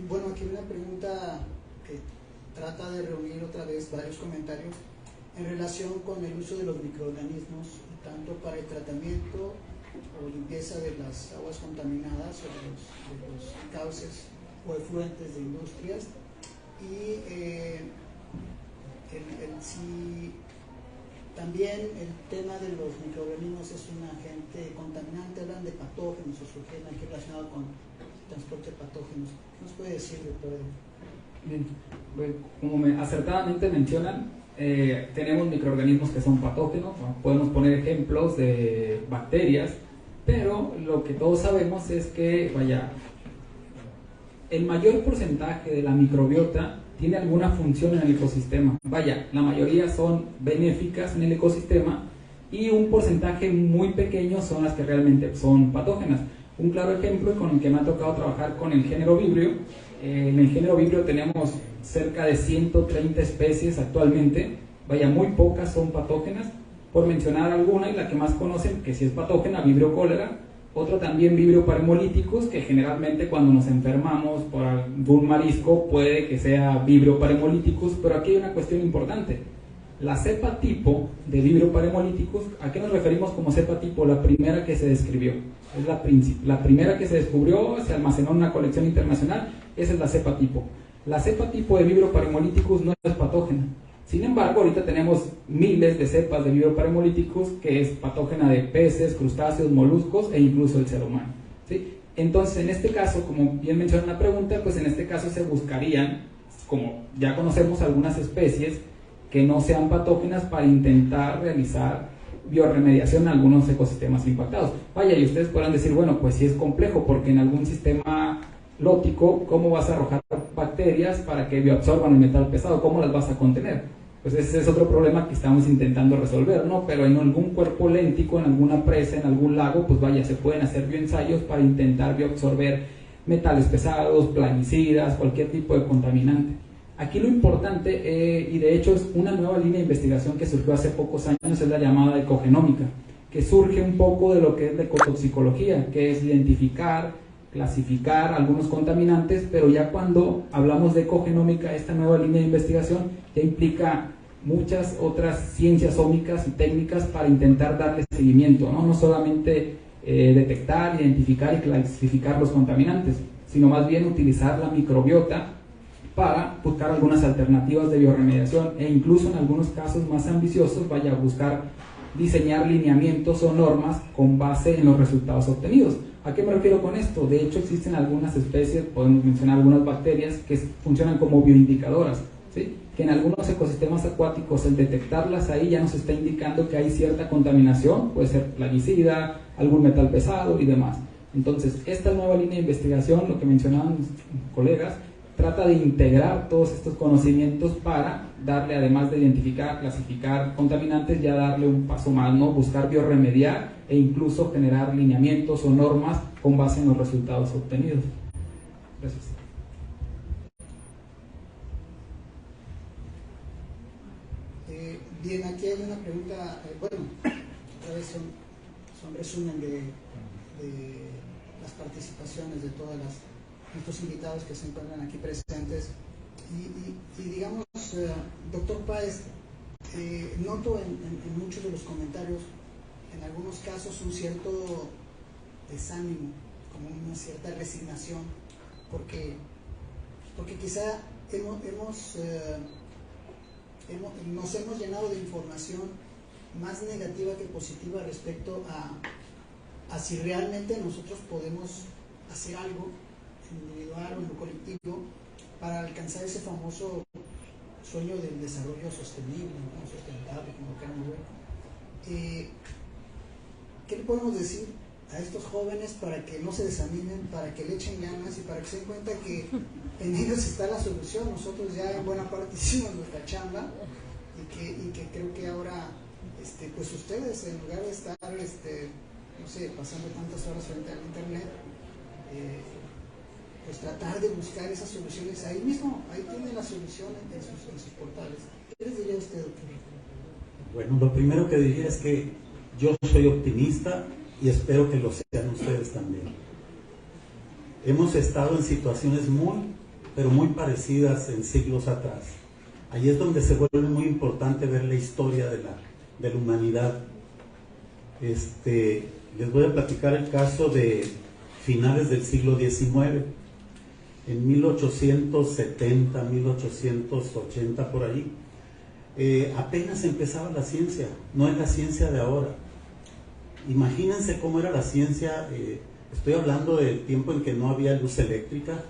Bueno, aquí una pregunta que trata de reunir otra vez varios comentarios en relación con el uso de los microorganismos, tanto para el tratamiento o limpieza de las aguas contaminadas o de los cauces o efluentes de industrias, y si también el tema de los microorganismos es un agente contaminante. Hablan de patógenos o sugieren aquí relacionado con transporte de patógenos. ¿Qué nos puede decir, doctor? Bien, pues, como acertadamente mencionan, tenemos microorganismos que son patógenos, ¿no? Podemos poner ejemplos de bacterias, pero lo que todos sabemos es que, vaya, el mayor porcentaje de la microbiota tiene alguna función en el ecosistema. Vaya, la mayoría son benéficas en el ecosistema y un porcentaje muy pequeño son las que realmente son patógenas. Un claro ejemplo con el que me ha tocado trabajar con el género Vibrio. En el género Vibrio tenemos cerca de 130 especies actualmente. Vaya, muy pocas son patógenas. Por mencionar alguna, y la que más conocen, que sí es patógena, Vibrio cólera. Otro también Vibrio paremoliticus, que generalmente cuando nos enfermamos por algún marisco puede que sea Vibrio paremoliticus, pero aquí hay una cuestión importante. La cepa tipo de Vibrio paremoliticus, ¿a qué nos referimos como cepa tipo? La primera que se describió. Es la primera que se descubrió, se almacenó en una colección internacional, esa es la cepa tipo. La cepa tipo de Vibrio paremoliticus no es patógena. Sin embargo, ahorita tenemos miles de cepas de Vibrio paremoliticus que es patógena de peces, crustáceos, moluscos e incluso el ser humano, ¿sí? Entonces, en este caso, como bien mencionó en la pregunta, pues en este caso se buscarían, como ya conocemos algunas especies que no sean patógenas para intentar realizar biorremediación en algunos ecosistemas impactados. Vaya, y ustedes podrán decir, bueno, pues sí es complejo, porque en algún sistema lótico, ¿cómo vas a arrojar bacterias para que bioabsorban el metal pesado? ¿Cómo las vas a contener? Pues ese es otro problema que estamos intentando resolver, ¿no? Pero en algún cuerpo léntico, en alguna presa, en algún lago, pues vaya, se pueden hacer bioensayos para intentar bioabsorber metales pesados, plaguicidas, cualquier tipo de contaminante. Aquí lo importante, y de hecho es una nueva línea de investigación que surgió hace pocos años, es la llamada ecogenómica, que surge un poco de lo que es la ecotoxicología, que es identificar, clasificar algunos contaminantes, pero ya cuando hablamos de ecogenómica, esta nueva línea de investigación ya implica muchas otras ciencias ómicas y técnicas para intentar darle seguimiento, ¿no? No solamente detectar, identificar y clasificar los contaminantes, sino más bien utilizar la microbiota para buscar algunas alternativas de biorremediación e incluso en algunos casos más ambiciosos, vaya a buscar diseñar lineamientos o normas con base en los resultados obtenidos. ¿A qué me refiero con esto? De hecho, existen algunas especies, podemos mencionar algunas bacterias que funcionan como bioindicadoras, ¿sí? Que en algunos ecosistemas acuáticos, el detectarlas ahí ya nos está indicando que hay cierta contaminación, puede ser plaguicida, algún metal pesado y demás. Entonces, esta nueva línea de investigación, lo que mencionaban mis colegas, trata de integrar todos estos conocimientos para darle, además de identificar, clasificar contaminantes, ya darle un paso más, ¿no? Buscar biorremediar e incluso generar lineamientos o normas con base en los resultados obtenidos. Gracias. Bien, aquí hay una pregunta, bueno, otra vez son resumen de las participaciones de todas nuestros invitados que se encuentran aquí presentes y digamos, doctor Páez, noto en muchos de los comentarios, en algunos casos, un cierto desánimo, como una cierta resignación, porque quizá nos hemos llenado de información más negativa que positiva respecto a si realmente nosotros podemos hacer algo individual o en lo colectivo para alcanzar ese famoso sueño del desarrollo sostenible, ¿no? Sustentable, como queramos ver. ¿Qué le podemos decir a estos jóvenes para que no se desanimen, para que le echen ganas y para que se den cuenta que en ellos está la solución? Nosotros ya en buena parte hicimos nuestra chamba y que creo que ahora pues ustedes, en lugar de estar no sé, pasando tantas horas frente al internet, pues tratar de buscar esas soluciones ahí mismo, ahí tienen la solución en sus portales. ¿Qué les diría usted, doctor? Bueno, lo primero que diría es que yo soy optimista y espero que lo sean ustedes también. Hemos estado en situaciones pero muy parecidas en siglos atrás. Ahí es donde se vuelve muy importante ver la historia de la humanidad. Les voy a platicar el caso de finales del siglo XIX. En 1870, 1880, por ahí, apenas empezaba la ciencia, no es la ciencia de ahora. Imagínense cómo era la ciencia, estoy hablando del tiempo en que no había luz eléctrica,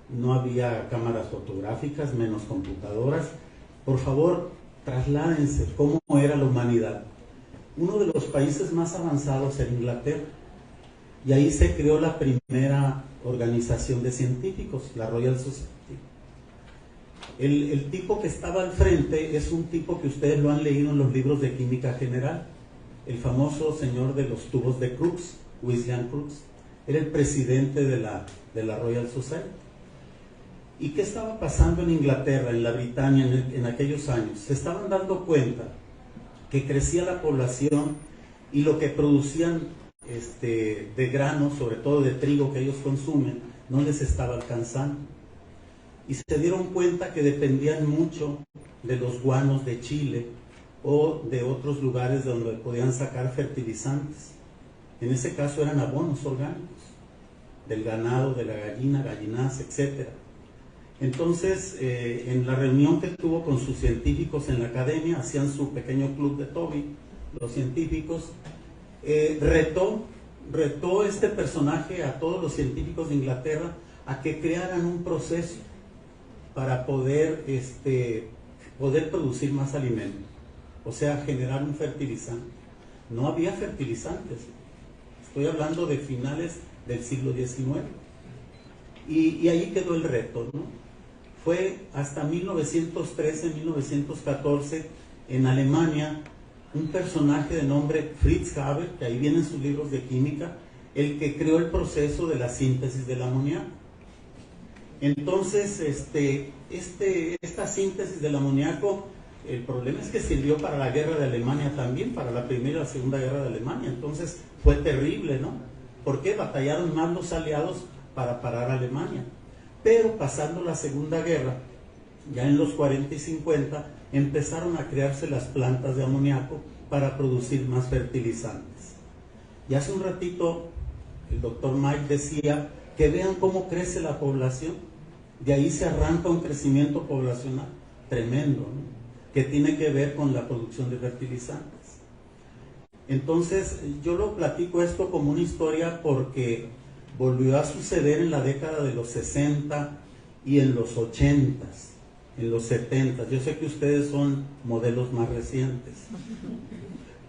no había cámaras fotográficas, menos computadoras. Por favor, trasládense cómo era la humanidad. Uno de los países más avanzados era Inglaterra, y ahí se creó la primera organización de científicos, la Royal Society. El tipo que estaba al frente es un tipo que ustedes lo han leído en los libros de química general, el famoso señor de los tubos de Crookes, William Crookes. Era el presidente de la Royal Society. ¿Y qué estaba pasando en Inglaterra, en la Britania, en aquellos años? Se estaban dando cuenta que crecía la población y lo que producían de grano, sobre todo de trigo que ellos consumen, no les estaba alcanzando. Y se dieron cuenta que dependían mucho de los guanos de Chile o de otros lugares donde podían sacar fertilizantes. En ese caso eran abonos orgánicos, del ganado, de la gallina, gallinas, etc. Entonces, en la reunión que tuvo con sus científicos en la academia, hacían su pequeño club de Toby, los científicos, retó este personaje a todos los científicos de Inglaterra a que crearan un proceso para poder producir más alimentos, o sea, generar un fertilizante. No había fertilizantes, estoy hablando de finales del siglo XIX, y ahí quedó el reto, ¿no? Fue hasta 1913, 1914, en Alemania, un personaje de nombre Fritz Haber, que ahí vienen sus libros de química, el que creó el proceso de la síntesis del amoníaco. Entonces, esta síntesis del amoníaco, el problema es que sirvió para la guerra de Alemania también, para la Primera y la Segunda Guerra de Alemania. Entonces fue terrible, ¿no? Porque batallaron más los aliados para parar a Alemania. Pero pasando la Segunda Guerra, ya en los 40 y 50, empezaron a crearse las plantas de amoníaco para producir más fertilizantes. Y hace un ratito el doctor Mike decía que vean cómo crece la población. De ahí se arranca un crecimiento poblacional tremendo, ¿no? Que tiene que ver con la producción de fertilizantes. Entonces, yo lo platico esto como una historia porque volvió a suceder en la década de los 60 y en los 80, en los 70. Yo sé que ustedes son modelos más recientes,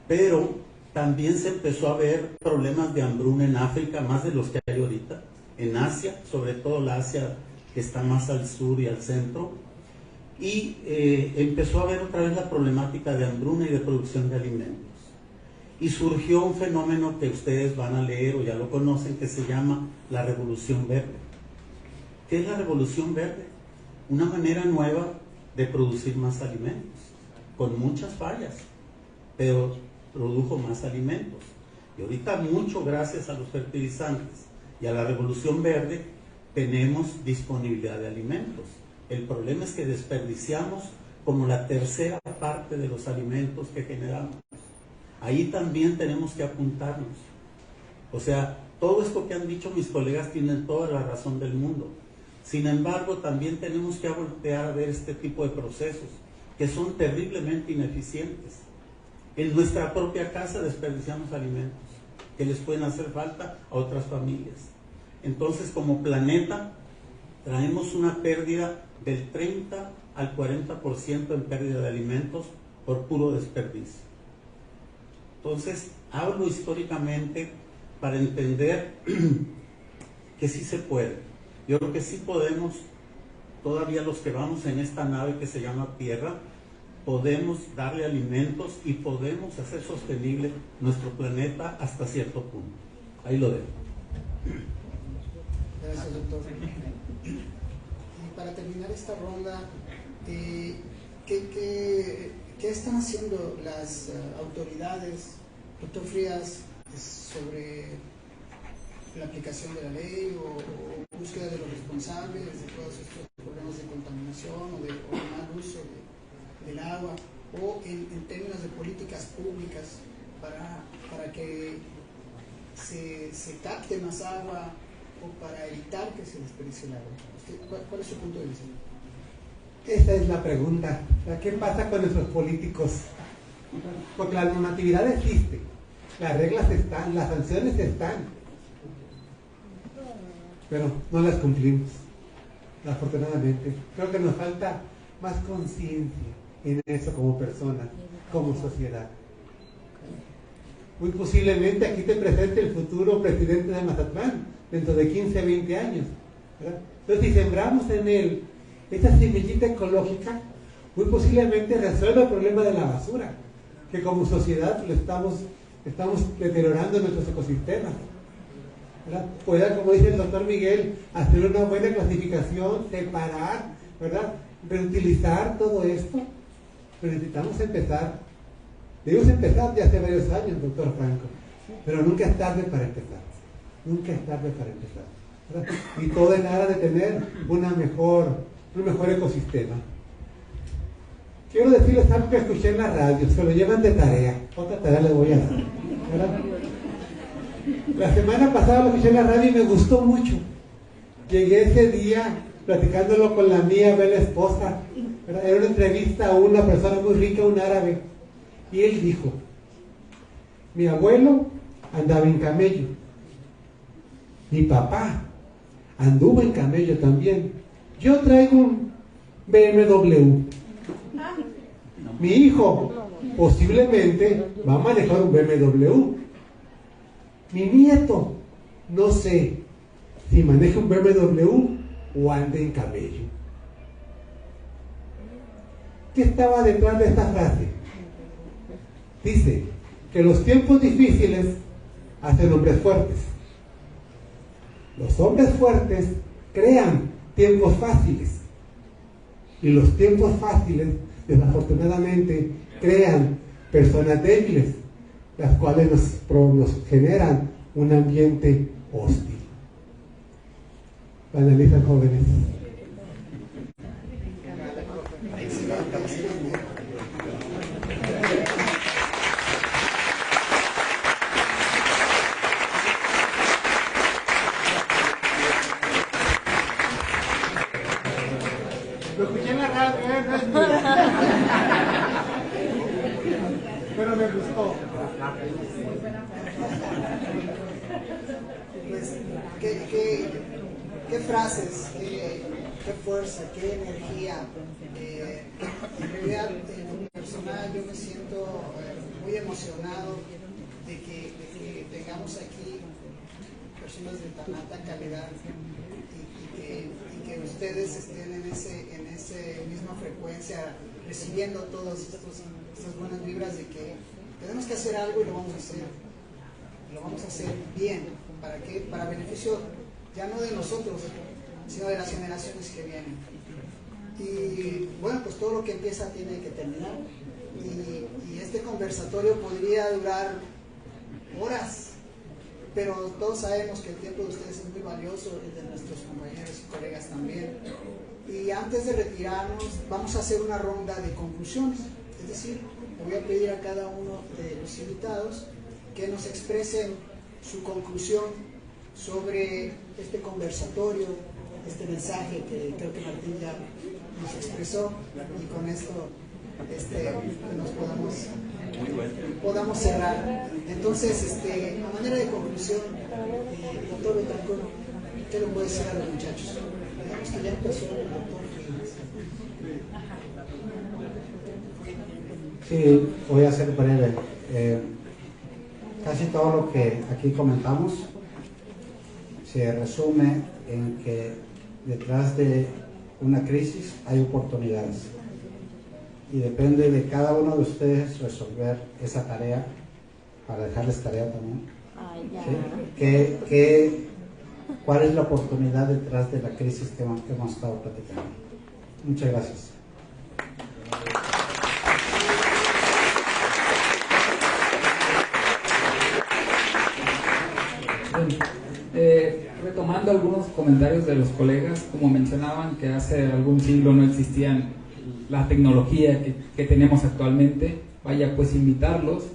pero también se empezó a ver problemas de hambruna en África, más de los que hay ahorita, en Asia, sobre todo la Asia que está más al sur y al centro, y empezó a ver otra vez la problemática de hambruna y de producción de alimentos. Y surgió un fenómeno que ustedes van a leer o ya lo conocen, que se llama la Revolución Verde. ¿Qué es la Revolución Verde? Una manera nueva de producir más alimentos, con muchas fallas, pero produjo más alimentos. Y ahorita, mucho gracias a los fertilizantes y a la Revolución Verde, tenemos disponibilidad de alimentos. El problema es que desperdiciamos como la tercera parte de los alimentos que generamos. Ahí también tenemos que apuntarnos. O sea, todo esto que han dicho mis colegas tienen toda la razón del mundo. Sin embargo, también tenemos que voltear a ver este tipo de procesos que son terriblemente ineficientes. En nuestra propia casa desperdiciamos alimentos que les pueden hacer falta a otras familias. Entonces, como planeta, traemos una pérdida del 30 al 40% en pérdida de alimentos por puro desperdicio. Entonces, hablo históricamente para entender que sí se puede. Yo creo que sí podemos, todavía los que vamos en esta nave que se llama Tierra, podemos darle alimentos y podemos hacer sostenible nuestro planeta hasta cierto punto. Ahí lo dejo. Gracias, doctor. Y para terminar esta ronda, ¿qué están haciendo las autoridades, doctor Frías, sobre la aplicación de la ley o búsqueda de los responsables de todos estos problemas de contaminación o de mal uso del agua, o en términos de políticas públicas para que se capte más agua o para evitar que se desperdicie el agua? ¿Cuál es su punto de vista? Esa es la pregunta. ¿Qué pasa con nuestros políticos? Porque la normatividad existe, las reglas están, las sanciones están, pero no las cumplimos. afortunadamente. Creo que nos falta más conciencia en eso como personas, como sociedad. Muy posiblemente aquí te presente el futuro presidente de Mazatlán dentro de 15 a 20 años, ¿verdad? Entonces, si sembramos en él esa semillita ecológica, muy posiblemente resuelva el problema de la basura, que como sociedad lo estamos deteriorando en nuestros ecosistemas, ¿verdad? Pueda, como dice el doctor Miguel, hacer una buena clasificación, separar, ¿verdad? Reutilizar todo esto, pero necesitamos empezar. Debemos empezar ya hace varios años, doctor Franco, pero nunca es tarde para empezar. Nunca es tarde para empezar, ¿verdad? Y todo en aras de tener un mejor ecosistema. Quiero decirles algo que escuché en la radio, se lo llevan de tarea. Otra tarea les voy a dar, ¿verdad? La semana pasada lo escuché en la radio y me gustó mucho. Llegué ese día platicándolo con la mía, bella esposa, ¿verdad? Era una entrevista a una persona muy rica, un árabe. Y él dijo: mi abuelo andaba en camello, mi papá anduvo en camello también, yo traigo un BMW, mi hijo posiblemente va a manejar un BMW, mi nieto no sé si maneja un BMW o ande en camello. ¿Qué estaba detrás de esta frase? Dice que los tiempos difíciles hacen hombres fuertes. Los hombres fuertes crean tiempos fáciles. Y los tiempos fáciles, desafortunadamente, crean personas débiles, las cuales nos generan un ambiente hostil. Analizan, jóvenes. Lo escuché en la radio, no es mío. Pero me gustó. Pues, qué frases, qué fuerza, qué energía. En realidad, en mi personal, yo me siento muy emocionado de que tengamos aquí personas de tan alta calidad y que ustedes estén en ese misma frecuencia, recibiendo todas estas buenas vibras de que tenemos que hacer algo y lo vamos a hacer. Lo vamos a hacer bien. ¿Para qué? Para beneficio ya no de nosotros, sino de las generaciones que vienen. Y bueno, pues todo lo que empieza tiene que terminar. Y este conversatorio podría durar horas, pero todos sabemos que el tiempo de ustedes es muy valioso, el de nuestros compañeros y colegas también. Y antes de retirarnos, vamos a hacer una ronda de conclusiones. Es decir, le voy a pedir a cada uno de los invitados que nos expresen su conclusión sobre este conversatorio, este mensaje que creo que Martín ya nos expresó, y con esto nos podamos cerrar. Entonces, a manera de conclusión, doctor Betancur, ¿qué le puede decir a los muchachos? Digamos que ya empezó el doctor Frías. Sí, voy a ser breve. Casi todo lo que aquí comentamos se resume en que detrás de una crisis hay oportunidades y depende de cada uno de ustedes resolver esa tarea, para dejarles tarea también. ¿Sí? ¿Cuál es la oportunidad detrás de la crisis que hemos estado platicando? Muchas gracias. Retomando algunos comentarios de los colegas, como mencionaban que hace algún siglo no existían la tecnología que tenemos actualmente, vaya, pues invitarlos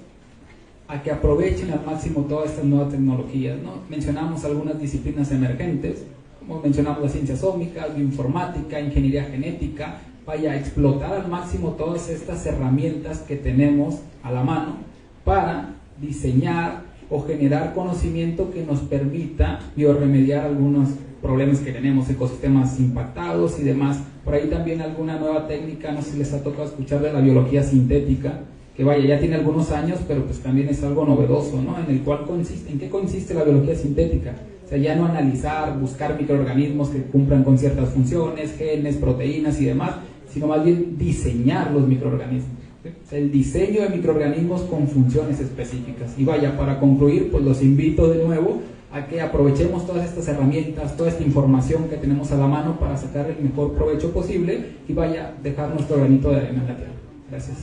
a que aprovechen al máximo todas estas nuevas tecnologías, ¿no? Mencionamos algunas disciplinas emergentes, como mencionamos las ciencias ómicas, bioinformática, ingeniería genética, vaya, a explotar al máximo todas estas herramientas que tenemos a la mano para diseñar o generar conocimiento que nos permita biorremediar algunos problemas que tenemos, ecosistemas impactados y demás. Por ahí también alguna nueva técnica, no sé si les ha tocado escuchar de la biología sintética, que vaya, ya tiene algunos años, pero pues también es algo novedoso, ¿no? En el cual consiste, ¿en qué consiste la biología sintética? O sea, ya no analizar, buscar microorganismos que cumplan con ciertas funciones, genes, proteínas y demás, sino más bien diseñar los microorganismos. ¿Sí? O sea, el diseño de microorganismos con funciones específicas. Y vaya, para concluir, pues los invito de nuevo a que aprovechemos todas estas herramientas, toda esta información que tenemos a la mano para sacar el mejor provecho posible y vaya, dejar nuestro granito de arena en la tierra. Gracias.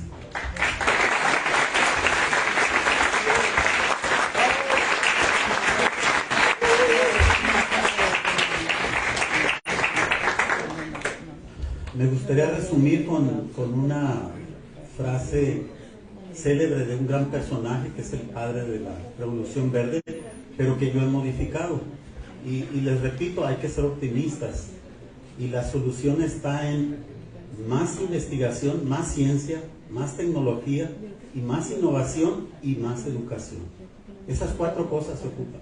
Me gustaría resumir con una frase célebre de un gran personaje que es el padre de la Revolución Verde, pero que yo he modificado. Y les repito, hay que ser optimistas. Y la solución está en más investigación, más ciencia, más tecnología, y más innovación y más educación. Esas 4 cosas se ocupan.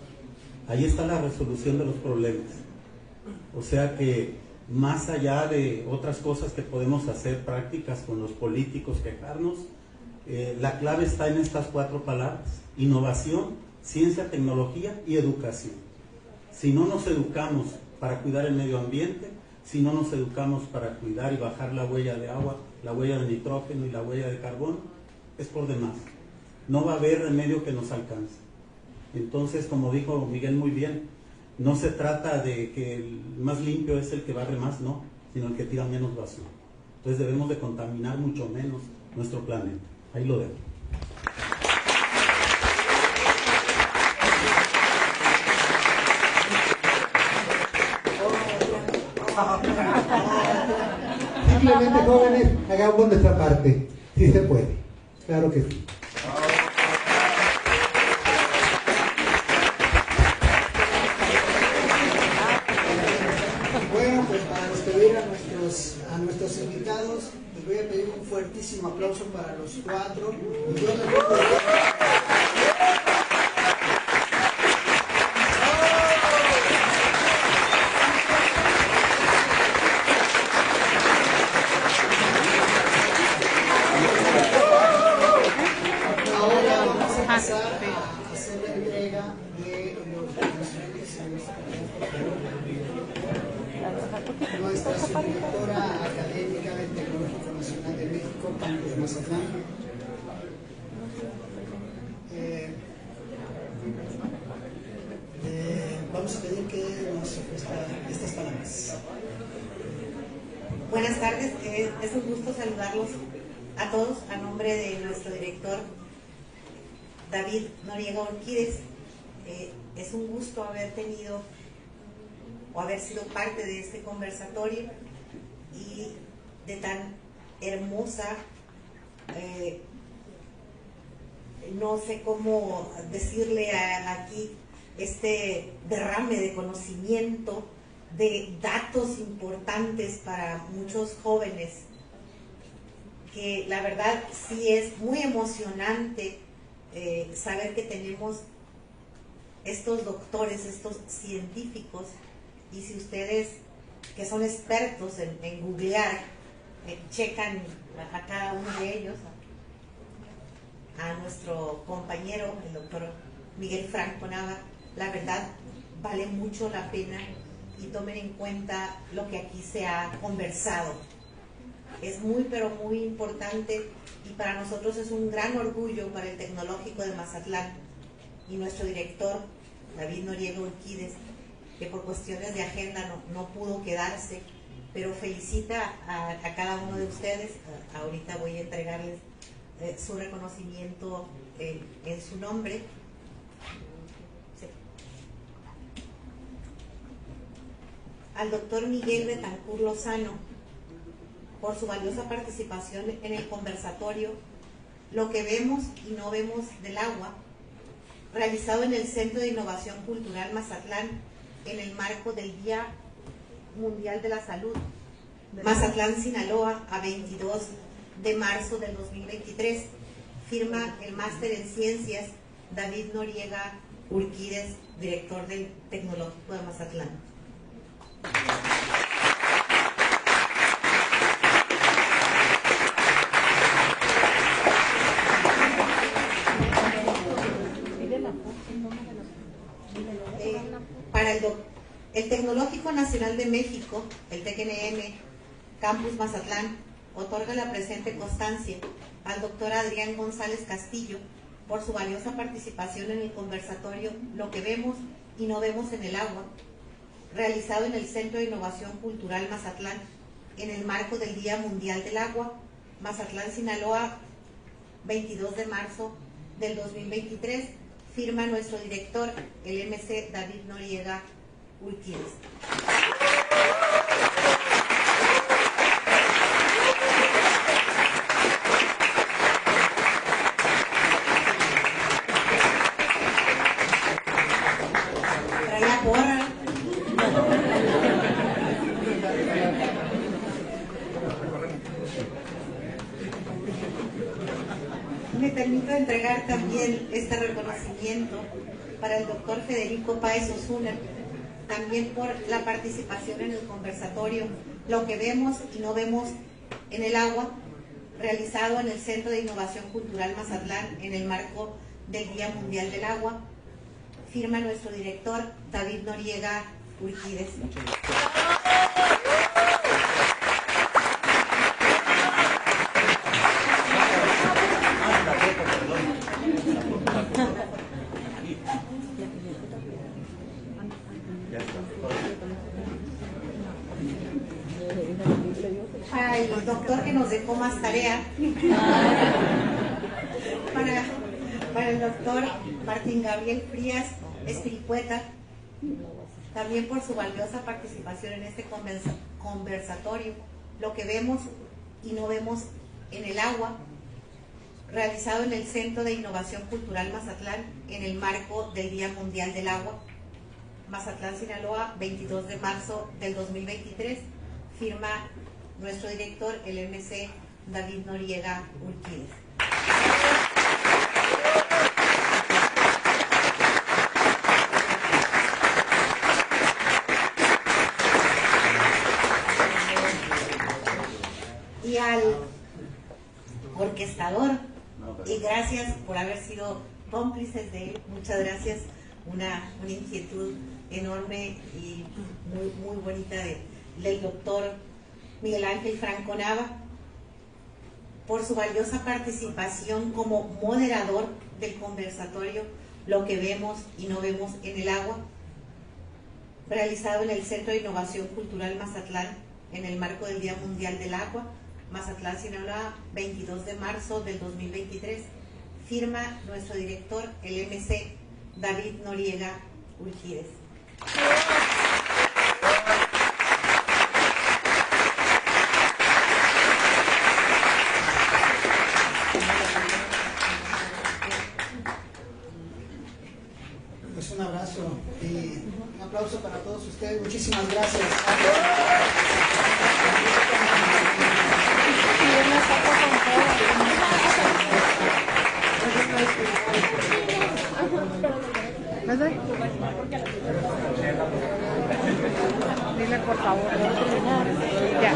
Ahí está la resolución de los problemas. O sea que más allá de otras cosas que podemos hacer prácticas con los políticos, quejarnos, la clave está en estas 4 palabras: innovación, ciencia, tecnología y educación. Si no nos educamos para cuidar el medio ambiente, si no nos educamos para cuidar y bajar la huella de agua, la huella de nitrógeno y la huella de carbono, es por demás. No va a haber remedio que nos alcance. Entonces, como dijo Miguel muy bien, no se trata de que el más limpio es el que barre más, no, sino el que tira menos basura. Entonces debemos de contaminar mucho menos nuestro planeta. Ahí lo dejo. Simplemente, jóvenes, hagamos nuestra parte. Sí se puede. Claro que sí. Bueno, pues para despedir a nuestros invitados, les voy a pedir un fuertísimo aplauso para los 4. Y yo les voy ahora vamos a pasar a hacer la entrega de los reconocimientos a nuestra subdirectora académica del Tecnológico Nacional de México, Campus Mazatlán. Vamos a pedir que nos ofrezca estas palabras. Buenas tardes, es un gusto saludarlos a todos a nombre de nuestro director David Noriega Urquídez. Es un gusto haber tenido o haber sido parte de este conversatorio y de tan hermosa, no sé cómo decirle aquí, este derrame de conocimiento, de datos importantes para muchos jóvenes, que la verdad sí es muy emocionante saber que tenemos estos doctores, estos científicos. Y si ustedes, que son expertos en googlear, checan a cada uno de ellos, a nuestro compañero, el doctor Miguel Franco Nava, la verdad vale mucho la pena y tomen en cuenta lo que aquí se ha conversado. Es muy, pero muy importante y para nosotros es un gran orgullo para el Tecnológico de Mazatlán y nuestro director, David Noriega Urquídez, que por cuestiones de agenda no pudo quedarse, pero felicita a cada uno de ustedes. Ahorita voy a entregarles su reconocimiento en su nombre. Sí. Al doctor Miguel Betancur Lozano, por su valiosa participación en el conversatorio Lo que vemos y no vemos del agua, realizado en el Centro de Innovación Cultural Mazatlán, en el marco del Día Mundial de la Salud, Mazatlán, Sinaloa, a 22 de marzo del 2023. Firma el máster en ciencias David Noriega Urquídez, director del Tecnológico de Mazatlán. Para el Tecnológico Nacional de México, el TECNM, Campus Mazatlán, otorga la presente constancia al doctor Adrián González Castillo por su valiosa participación en el conversatorio Lo que vemos y no vemos en el agua, realizado en el Centro de Innovación Cultural Mazatlán, en el marco del Día Mundial del Agua, Mazatlán, Sinaloa, 22 de marzo del 2023, firma nuestro director, el MC David Noriega Urquídez. Traía porra. Me permito entregar también este reconocimiento para el doctor Federico Páez Osuna, también por la participación en el conversatorio Lo que vemos y no vemos en el agua, realizado en el Centro de Innovación Cultural Mazatlán en el marco del Día Mundial del Agua. Firma nuestro director David Noriega Urquídez. Para el doctor que nos dejó más tarea, para el doctor Martín Gabriel Frías Espiricueta, también por su valiosa participación en este conversatorio, Lo que vemos y no vemos en el agua, realizado en el Centro de Innovación Cultural Mazatlán en el marco del Día Mundial del Agua, Mazatlán, Sinaloa, 22 de marzo del 2023, firma nuestro director, el MC David Noriega Urquídez. Y al orquestador, y gracias por haber sido cómplices de él, muchas gracias, una inquietud enorme y muy bonita del doctor Miguel Ángel Franco Nava, por su valiosa participación como moderador del conversatorio Lo que vemos y no vemos en el agua, realizado en el Centro de Innovación Cultural Mazatlán en el marco del Día Mundial del Agua, Mazatlán, Sinaloa, 22 de marzo del 2023, firma nuestro director, el MC David Noriega Urquídez. Pues un abrazo y un aplauso para todos ustedes. Muchísimas gracias. Dile por favor, ya.